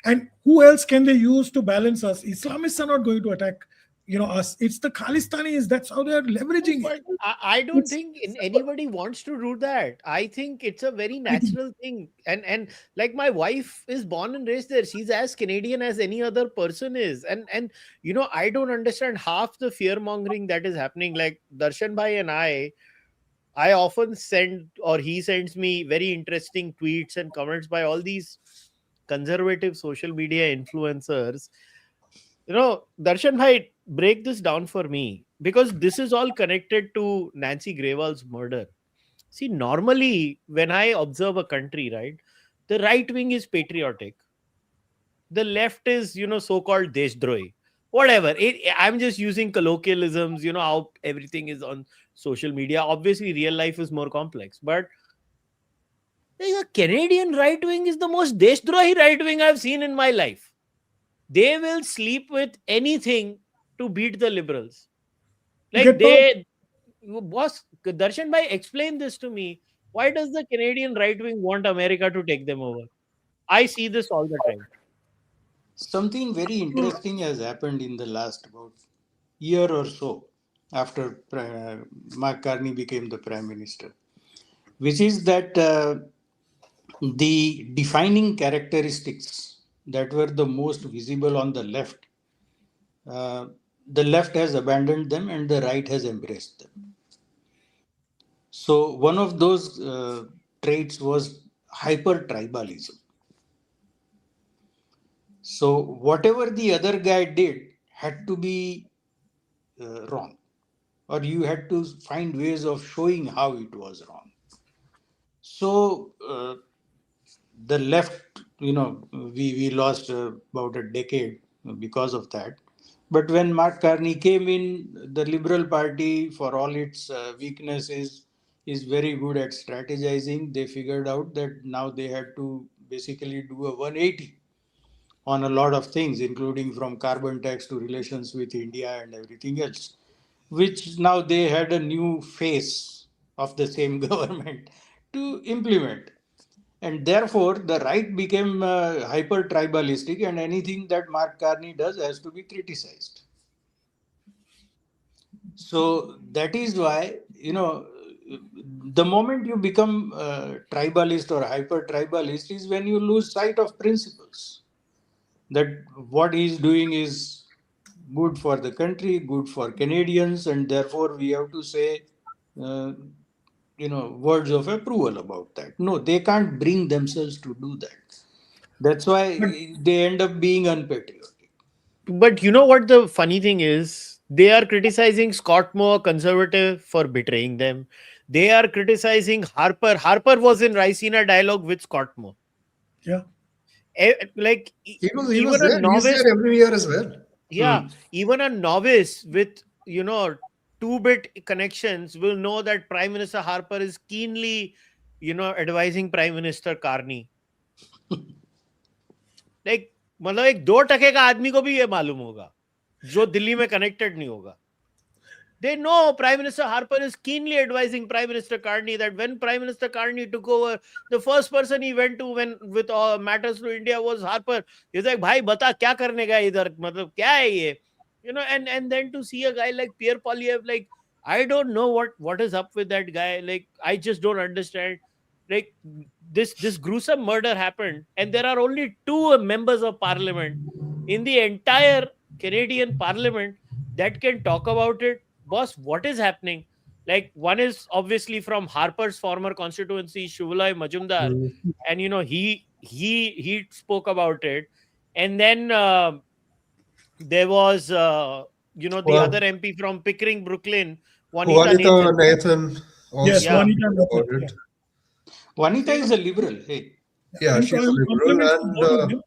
And who else can they use to balance us? Islamists are not going to attack, us. It's the Khalistanis. That's how they are leveraging But it. I don't think anybody wants to do that. I think it's a very natural thing. And like my wife is born and raised there. She's as Canadian as any other person is. And I don't understand half the fear mongering that is happening. Like Darshan Bhai and I often send, or he sends me very interesting tweets and comments by all these conservative social media influencers. Darshan Bhai, break this down for me, because this is all connected to Nancy Grewal's murder. See, normally when I observe a country, right, the right wing is patriotic, the left is, so-called Deshdrohi, whatever. I'm just using colloquialisms, how everything is on social media. Obviously, real life is more complex, but the Canadian right wing is the most Deshdrohi right wing I've seen in my life. They will sleep with anything to beat the liberals. Like boss, Darshan Bhai, explain this to me. Why does the Canadian right wing want America to take them over? I see this all the time. Something very interesting has happened in the last about year or so after Mark Carney became the Prime Minister, which is that the defining characteristics that were the most visible on the left has abandoned them and the right has embraced them. So one of those traits was hyper-tribalism. So whatever the other guy did had to be wrong, or you had to find ways of showing how it was wrong. So the left, we lost about a decade because of that. But when Mark Carney came in, the Liberal Party, for all its weaknesses, is very good at strategizing. They figured out that now they had to basically do a 180 on a lot of things, including from carbon tax to relations with India and everything else, which now they had a new face of the same government to implement. And therefore, the right became hyper tribalistic, and anything that Mark Carney does has to be criticized. So that is why, the moment you become tribalist or hyper tribalist is when you lose sight of principles. That what he's doing is good for the country, good for Canadians, and therefore we have to say, words of approval about that. No, they can't bring themselves to do that. That's why they end up being unpatriotic. But you know what the funny thing is? They are criticizing Scott Moore, conservative, for betraying them. They are criticizing Harper. Harper was in Raisina dialogue with Scott Moore. Yeah. Like he was even there. a novice, he's there every year as well. Yeah, even a novice with 2-bit connections will know that Prime Minister Harper is keenly, advising Prime Minister Carney. Like, मतलब एक 2% का आदमी को भी ये मालूम होगा जो दिल्ली में कनेक्टेड नहीं होगा. They know Prime Minister Harper is keenly advising Prime Minister Carney that when Prime Minister Carney took over, the first person he went to with matters to India was Harper. He's like, "Bhai, bata kya karne ka idhar? Matlab kya hai ye?" And then to see a guy like Pierre Poilievre, like, I don't know what is up with that guy. Like, I just don't understand. Like, this gruesome murder happened, and there are only 2 members of Parliament in the entire Canadian Parliament that can talk about it. Boss, what is happening? Like, one is obviously from Harper's former constituency, Shubhalay Majumdar, and he spoke about it. And then there was the other MP from Pickering, Brooklyn, Juanita Nathan. Also yes, about Juanita. it. Juanita is a liberal. Hey. Yeah, And she's a liberal, compliments to both of and them.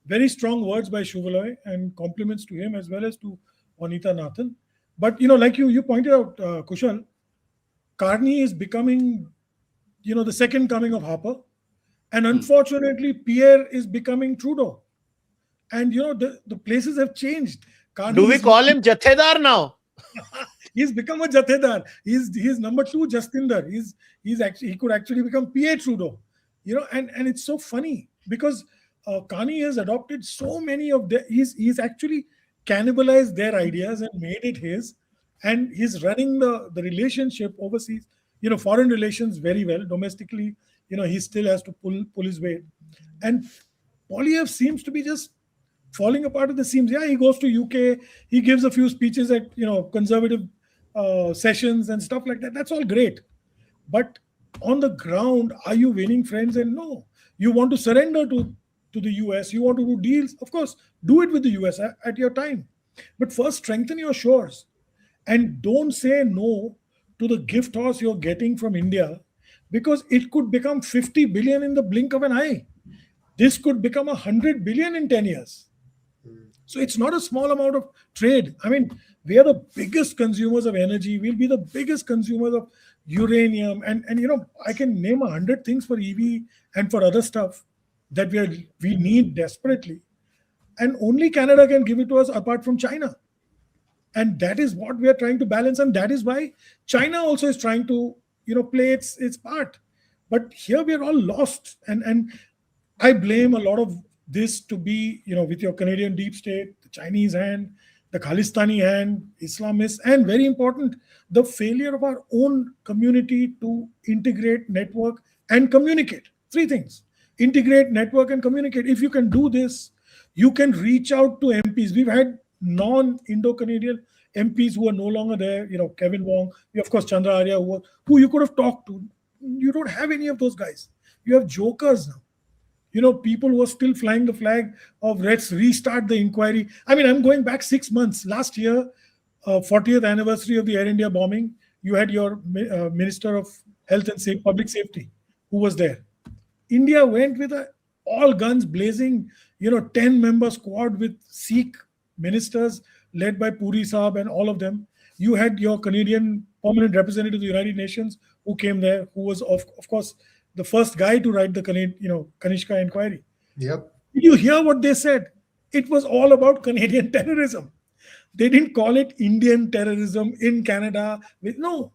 Very strong words by Shuvaloy, and compliments to him as well as to Vanita Nathan. But like you pointed out, Kushal, Carney is becoming, the second coming of Harper, and unfortunately, Pierre is becoming Trudeau. And the places have changed. Carney Do we is call him Jathedar now? He's become a Jathedar. He's number 2 Jastinder. He could actually become PA Trudeau. And it's so funny because Carney has adopted so many of he's actually cannibalized their ideas and made it his, and he's running the relationship overseas, foreign relations very well. Domestically, he still has to pull his weight. And Poilievre seems to be just falling apart at the seams. Yeah, he goes to UK, he gives a few speeches at conservative sessions and stuff like that. That's all great, but on the ground, are you winning friends? And no, you want to surrender to the US, you want to do deals. Of course, do it with the US at your time, but first strengthen your shores, and don't say no to the gift horse you're getting from India, because it could become 50 billion in the blink of an eye. This could become 100 billion in 10 years. So it's not a small amount of trade. I mean, we are the biggest consumers of energy. We'll be the biggest consumers of uranium. And I can name 100 things for EV and for other stuff that we need desperately. And only Canada can give it to us apart from China. And that is what we are trying to balance. And that is why China also is trying to, play its part. But here we are all lost. And I blame a lot of this to be, with your Canadian deep state, the Chinese hand, the Khalistani hand, Islamists, and very important, the failure of our own community to integrate, network, and communicate. 3 things. Integrate, network, and communicate. If you can do this, you can reach out to MPs. We've had non-Indo-Canadian MPs who are no longer there, Kevin Wong, of course, Chandra Arya, who you could have talked to. You don't have any of those guys. You have jokers now. People who are still flying the flag of let's restart the inquiry. I mean, I'm going back 6 months. Last year, 40th anniversary of the Air India bombing, you had your Minister of Health and Public Safety who was there. India went with all guns blazing, 10-member squad with Sikh ministers led by Puri Saab and all of them. You had your Canadian permanent representative of the United Nations who came there, who was, of course, the first guy to write the Kanishka inquiry. Yep. Did you hear what they said? It was all about Canadian terrorism. They didn't call it Indian terrorism in Canada. No,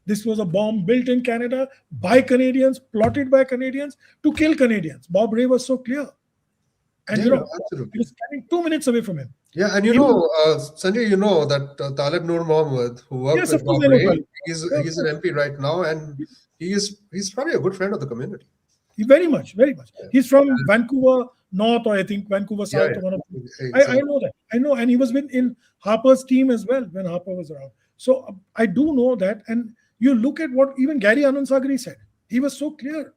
this was a bomb built in Canada by Canadians, plotted by Canadians to kill Canadians. Bob Ray was so clear. And absolutely. he was standing 2 minutes away from him. Yeah, and Sanjay, that Talib Noor Mohammed, who worked with Bob Ray, he's an MP right now, and he's probably a good friend of the community. Very much, very much. Yeah. He's from Vancouver North, or I think Vancouver South. Yeah. I know that. I know, and he was in Harper's team as well when Harper was around. So I do know that. And you look at what even Gary Anandsagri said. He was so clear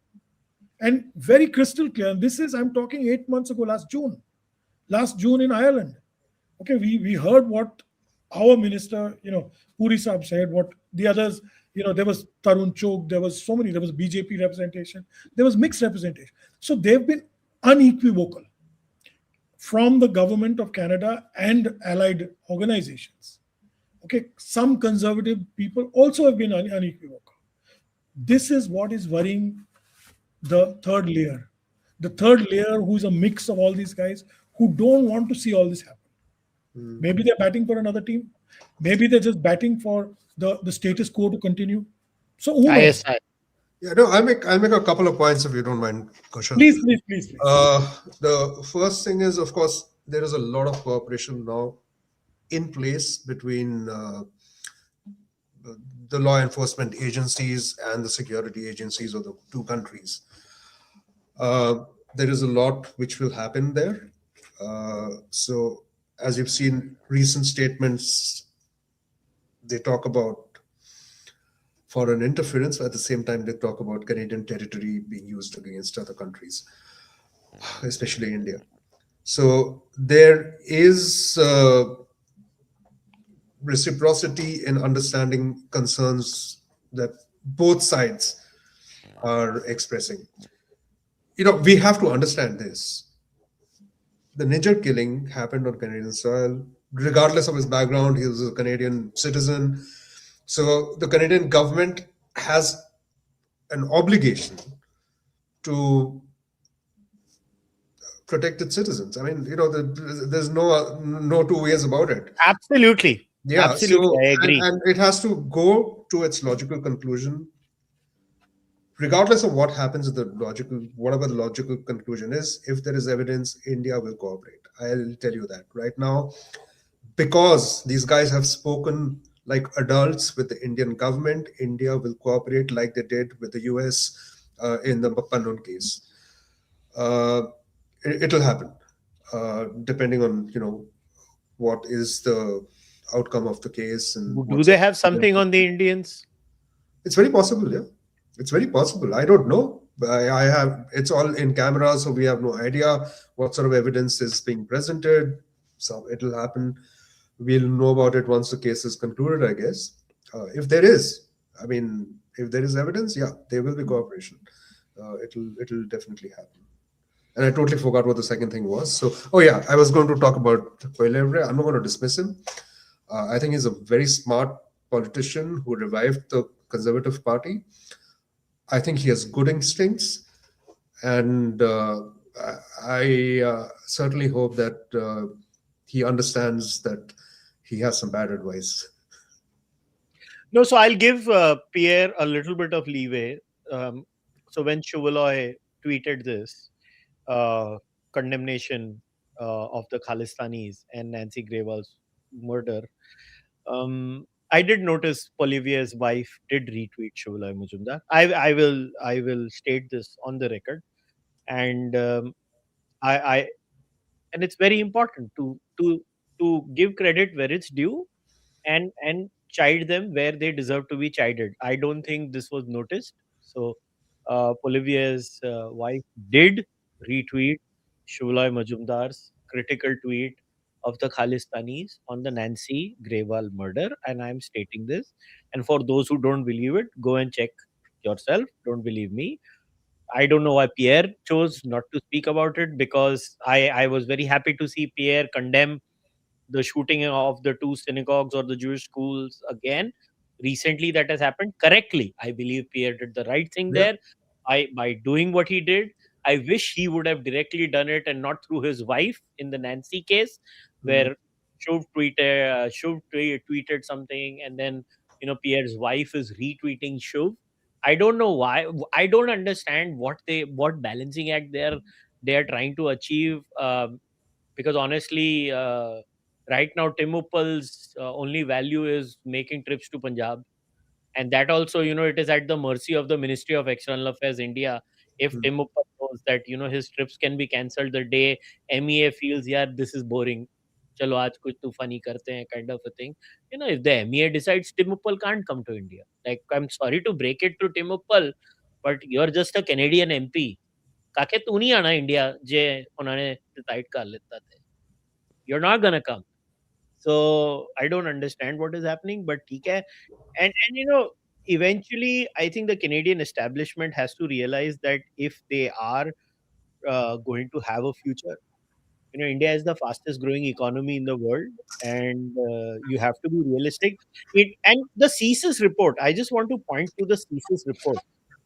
and very crystal clear. And this is, I'm talking 8 months ago, last June in Ireland. Okay, we heard what our minister, Puri Saab said, what the others, there was Tarun Chok, there was so many, there was BJP representation, there was mixed representation. So they've been unequivocal from the government of Canada and allied organizations. Okay, some conservative people also have been unequivocal. This is what is worrying the third layer. The third layer, who's a mix of all these guys who don't want to see all this happen. Maybe they're batting for another team. Maybe they're just batting for the status quo to continue. So who knows? Yeah, no, I'll make a couple of points if you don't mind, Kushal. Please. The first thing is, of course, there is a lot of cooperation now in place between the law enforcement agencies and the security agencies of the 2 countries. There is a lot which will happen there. So as you've seen recent statements, they talk about foreign interference. At the same time, they talk about Canadian territory being used against other countries, especially India. So there is reciprocity in understanding concerns that both sides are expressing. we have to understand this. The Niger killing happened on Canadian soil, regardless of his background. He was a Canadian citizen. So the Canadian government has an obligation to protect its citizens. I mean, there's no two ways about it. Absolutely. Yeah. Absolutely. So, I agree. and it has to go to its logical conclusion, regardless of what happens at whatever the logical conclusion is. If there is evidence, India will cooperate. I'll tell you that right now, because these guys have spoken like adults with the Indian government. India will cooperate like they did with the US in the Pannun case. It'll happen, depending on what is the outcome of the case and Do they have something on the Indians? It's very possible. Yeah, it's very possible. I don't know. I have. It's all in camera, so we have no idea what sort of evidence is being presented. So it'll happen. We'll know about it once the case is concluded, I guess. If there is, if there is evidence, yeah, there will be cooperation. It'll definitely happen. And I totally forgot what the second thing was. So, I was going to talk about Koilevre. I'm not going to dismiss him. I think he's a very smart politician who revived the Conservative Party. I think he has good instincts, and I certainly hope that he understands that he has some bad advice. No, so I'll give Pierre a little bit of leeway. So when Shuvaloy tweeted this condemnation of the Khalistanis and Nancy Grewal's murder, I did notice Polivier's wife did retweet Shuvaloy Majumdar. I will state this on the record, and I and it's very important to give credit where it's due, and chide them where they deserve to be chided. I don't think this was noticed. So Polivier's wife did retweet Shuvaloy Majumdar's critical tweet of the Khalistanis on the Nancy Grewal murder, and I'm stating this. And for those who don't believe it, go and check yourself. Don't believe me. I don't know why Pierre chose not to speak about it, because I was very happy to see Pierre condemn the shooting of the two synagogues or the Jewish schools again. Recently, that has happened correctly. I believe Pierre did the right thing there by doing what he did. I wish he would have directly done it and not through his wife in the Nancy case, where Shuv tweeted something, and then Pierre's wife is retweeting Shuv. I don't know why. I don't understand what balancing act they are trying to achieve. Because honestly, right now Tim Uppal's only value is making trips to Punjab, and that also, it is at the mercy of the Ministry of External Affairs India. If Tim Uppal knows that his trips can be cancelled the day MEA feels, yeah, this is boring, chalo aaj kuch tufani karte hain, kind of a thing. If the MEA decides Tim Uppal can't come to India, like, I'm sorry to break it to Tim Uppal, but you're just a Canadian MP. काके तू नहीं आना India जे उन्होंने decide कर लेता थे. You're not gonna come. So I don't understand what is happening, but ठीक है. And eventually I think the Canadian establishment has to realize that if they are going to have a future, India is the fastest growing economy in the world, and you have to be realistic. And the CSIS report, I just want to point to the CSIS report.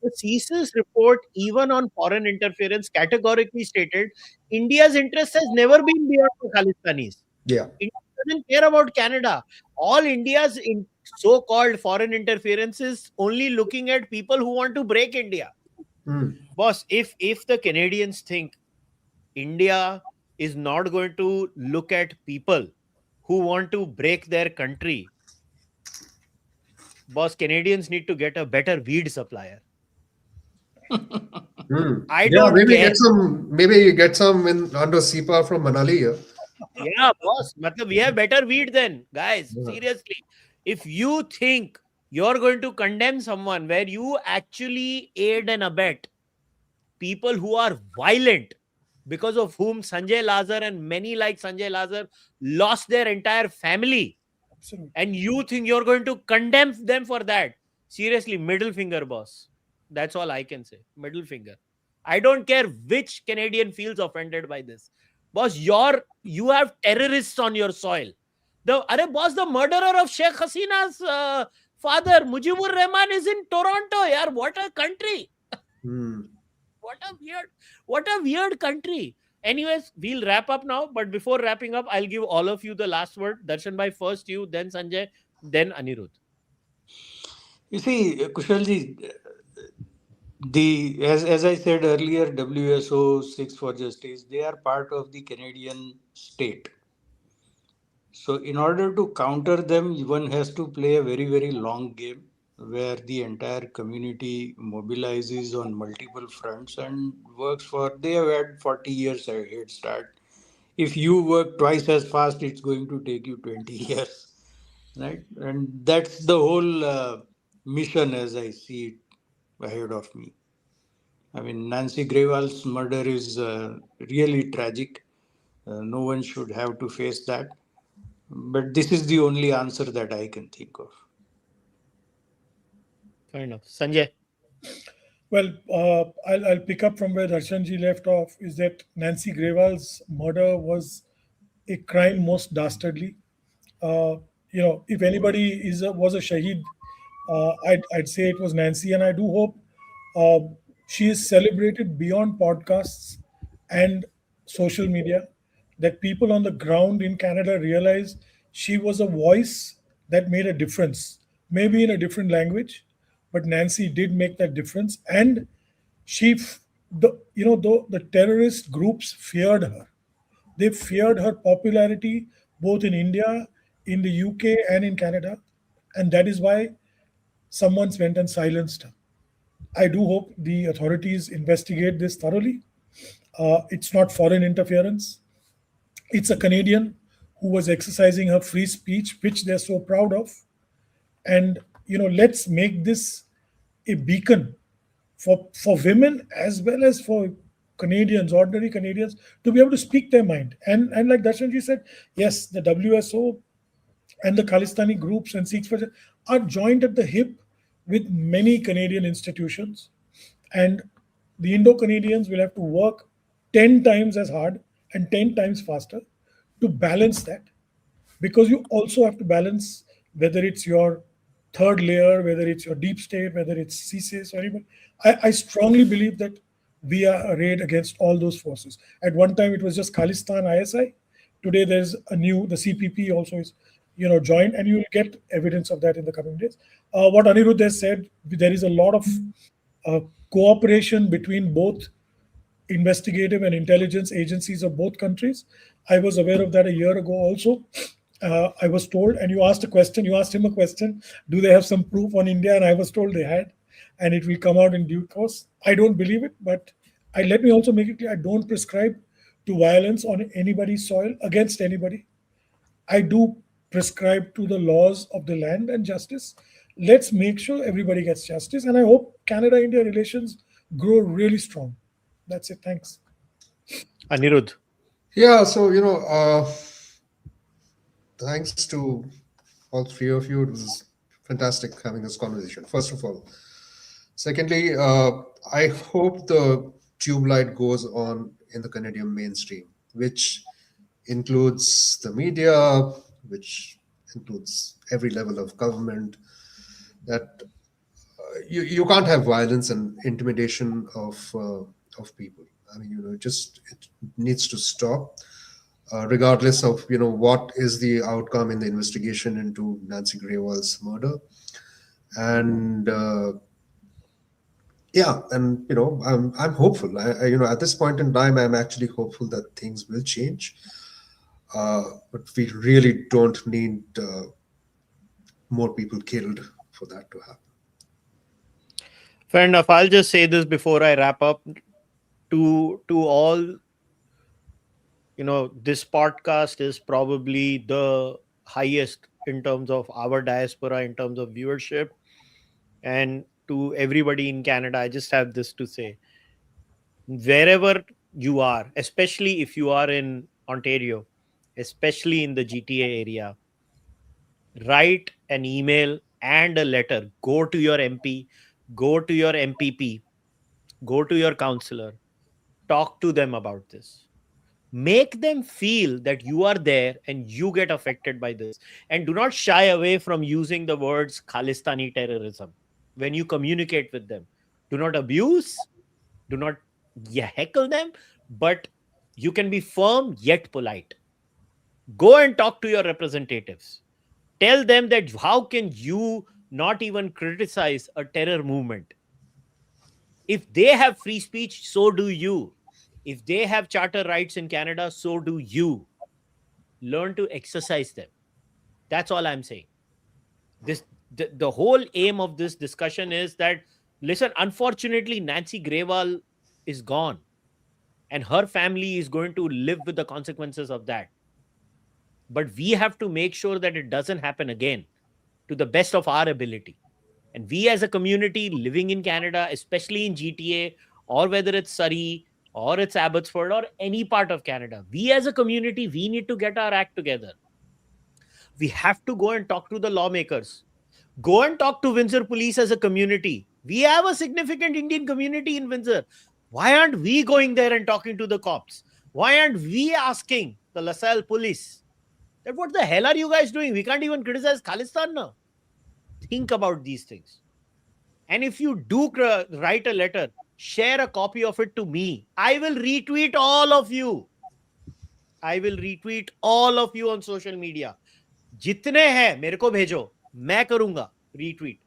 The CSIS report, even on foreign interference, categorically stated India's interest has never been beyond the Khalistanis. Yeah. India doesn't care about Canada. All India's so-called foreign interference is only looking at people who want to break India. Boss, if the Canadians think India is not going to look at people who want to break their country, boss, Canadians need to get a better weed supplier. I don't care. Maybe get some under SIPA from Manali. Yeah, boss. We have better weed then, guys. Seriously. If you think you're going to condemn someone where you actually aid and abet people who are violent, because of whom Sanjay Lazar and many like Sanjay Lazar lost their entire family. Absolutely. And you think you're going to condemn them for that? Seriously, middle finger, boss. That's all I can say. Middle finger. I don't care which Canadian feels offended by this. Boss, you have terrorists on your soil. Boss, the murderer of Sheikh Hasina's father, Mujibur Rahman, is in Toronto. Yaar, what a country. What a weird country. Anyways, we'll wrap up now. But before wrapping up, I'll give all of you the last word. Darshan bhai, first you, then Sanjay, then Anirudh. You see, Kushalji, as I said earlier, WSO, Six for Justice, they are part of the Canadian state. So in order to counter them, one has to play a very, very long game where the entire community mobilizes on multiple fronts and works for, they have had 40 years a head start. If you work twice as fast, it's going to take you 20 years, right? And that's the whole mission as I see it ahead of me. I mean, Nancy Grewal's murder is really tragic. No one should have to face that. But this is the only answer that I can think of. Fair enough. Sanjay. Well, I'll pick up from where Darshanji left off. Is that Nancy Grewal's murder was a crime most dastardly. If anybody was a shaheed, I'd say it was Nancy, and I do hope she is celebrated beyond podcasts and social media. That people on the ground in Canada realize she was a voice that made a difference, maybe in a different language, but Nancy did make that difference, and the terrorist groups feared her. They feared her popularity both in India, in the UK, and in Canada. And that is why someone went and silenced her. I do hope the authorities investigate this thoroughly. It's not foreign interference. It's a Canadian who was exercising her free speech, which they're so proud of. And, let's make this a beacon for women as well as for Canadians, ordinary Canadians, to be able to speak their mind. And like Darshanji said, yes, the WSO and the Khalistani groups and Sikhs are joined at the hip with many Canadian institutions. And the Indo-Canadians will have to work 10 times as hard and 10 times faster to balance that. Because you also have to balance whether it's your third layer, whether it's your deep state, whether it's CSIS or even. I strongly believe that we are arrayed against all those forces. At one time, it was just Khalistan ISI. Today, there's the CPP also is, joined, and you will get evidence of that in the coming days. What Anirudh has said, there is a lot of cooperation between both investigative and intelligence agencies of both countries. I was aware of that a year ago also. I was told, and you asked him a question, do they have some proof on India? And I was told they had, and it will come out in due course. I don't believe it, but let me also make it clear, I don't prescribe to violence on anybody's soil against anybody. I do prescribe to the laws of the land and justice. Let's make sure everybody gets justice, and I hope Canada-India relations grow really strong. That's it. Thanks. Anirudh. Yeah, so, thanks to all three of you. It was fantastic having this conversation, first of all. Secondly, I hope the tube light goes on in the Canadian mainstream, which includes the media, which includes every level of government, that you can't have violence and intimidation of people. I mean, it needs to stop. Regardless of what is the outcome in the investigation into Nancy Grewal's murder, and I'm hopeful. At this point in time, I'm actually hopeful that things will change. But we really don't need more people killed for that to happen. Fair enough. I'll just say this before I wrap up. To all, this podcast is probably the highest in terms of our diaspora, in terms of viewership. And to everybody in Canada, I just have this to say. Wherever you are, especially if you are in Ontario, especially in the GTA area, write an email and a letter. Go to your MP, go to your MPP, Go to your counselor. Talk to them about this. Make them feel that you are there and you get affected by this. And do not shy away from using the words Khalistani terrorism when you communicate with them. Do not abuse, do not heckle them, but you can be firm yet polite. Go and talk to your representatives. Tell them that how can you not even criticize a terror movement? If they have free speech, so do you. If they have charter rights in Canada, so do you. Learn to exercise them. That's all I'm saying. The whole aim of this discussion is that, listen, unfortunately, Nancy Grewal is gone. And her family is going to live with the consequences of that. But we have to make sure that it doesn't happen again to the best of our ability. And we as a community living in Canada, especially in GTA, or whether it's Surrey, or it's Abbotsford, or any part of Canada, we as a community, we need to get our act together. We have to go and talk to the lawmakers. Go and talk to Windsor police as a community. We have a significant Indian community in Windsor. Why aren't we going there and talking to the cops? Why aren't we asking the LaSalle police that what the hell are you guys doing? We can't even criticize Khalistan now. Think about these things. And if you do write a letter, share a copy of it to me. I will retweet all of you. I will retweet all of you on social media. जितने हैं मेरे को भेजो, मैं करूंगा retweet.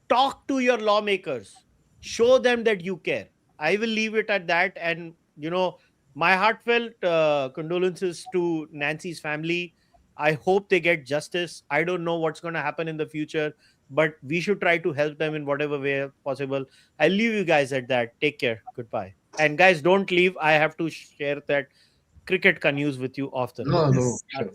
Talk to your lawmakers. Show them that you care. I will leave it at that. And, my heartfelt condolences to Nancy's family. I hope they get justice. I don't know what's going to happen in the future, but we should try to help them in whatever way possible. I'll leave you guys at that. Take care. Goodbye. And guys, don't leave. I have to share that cricket news with you often. No, sure.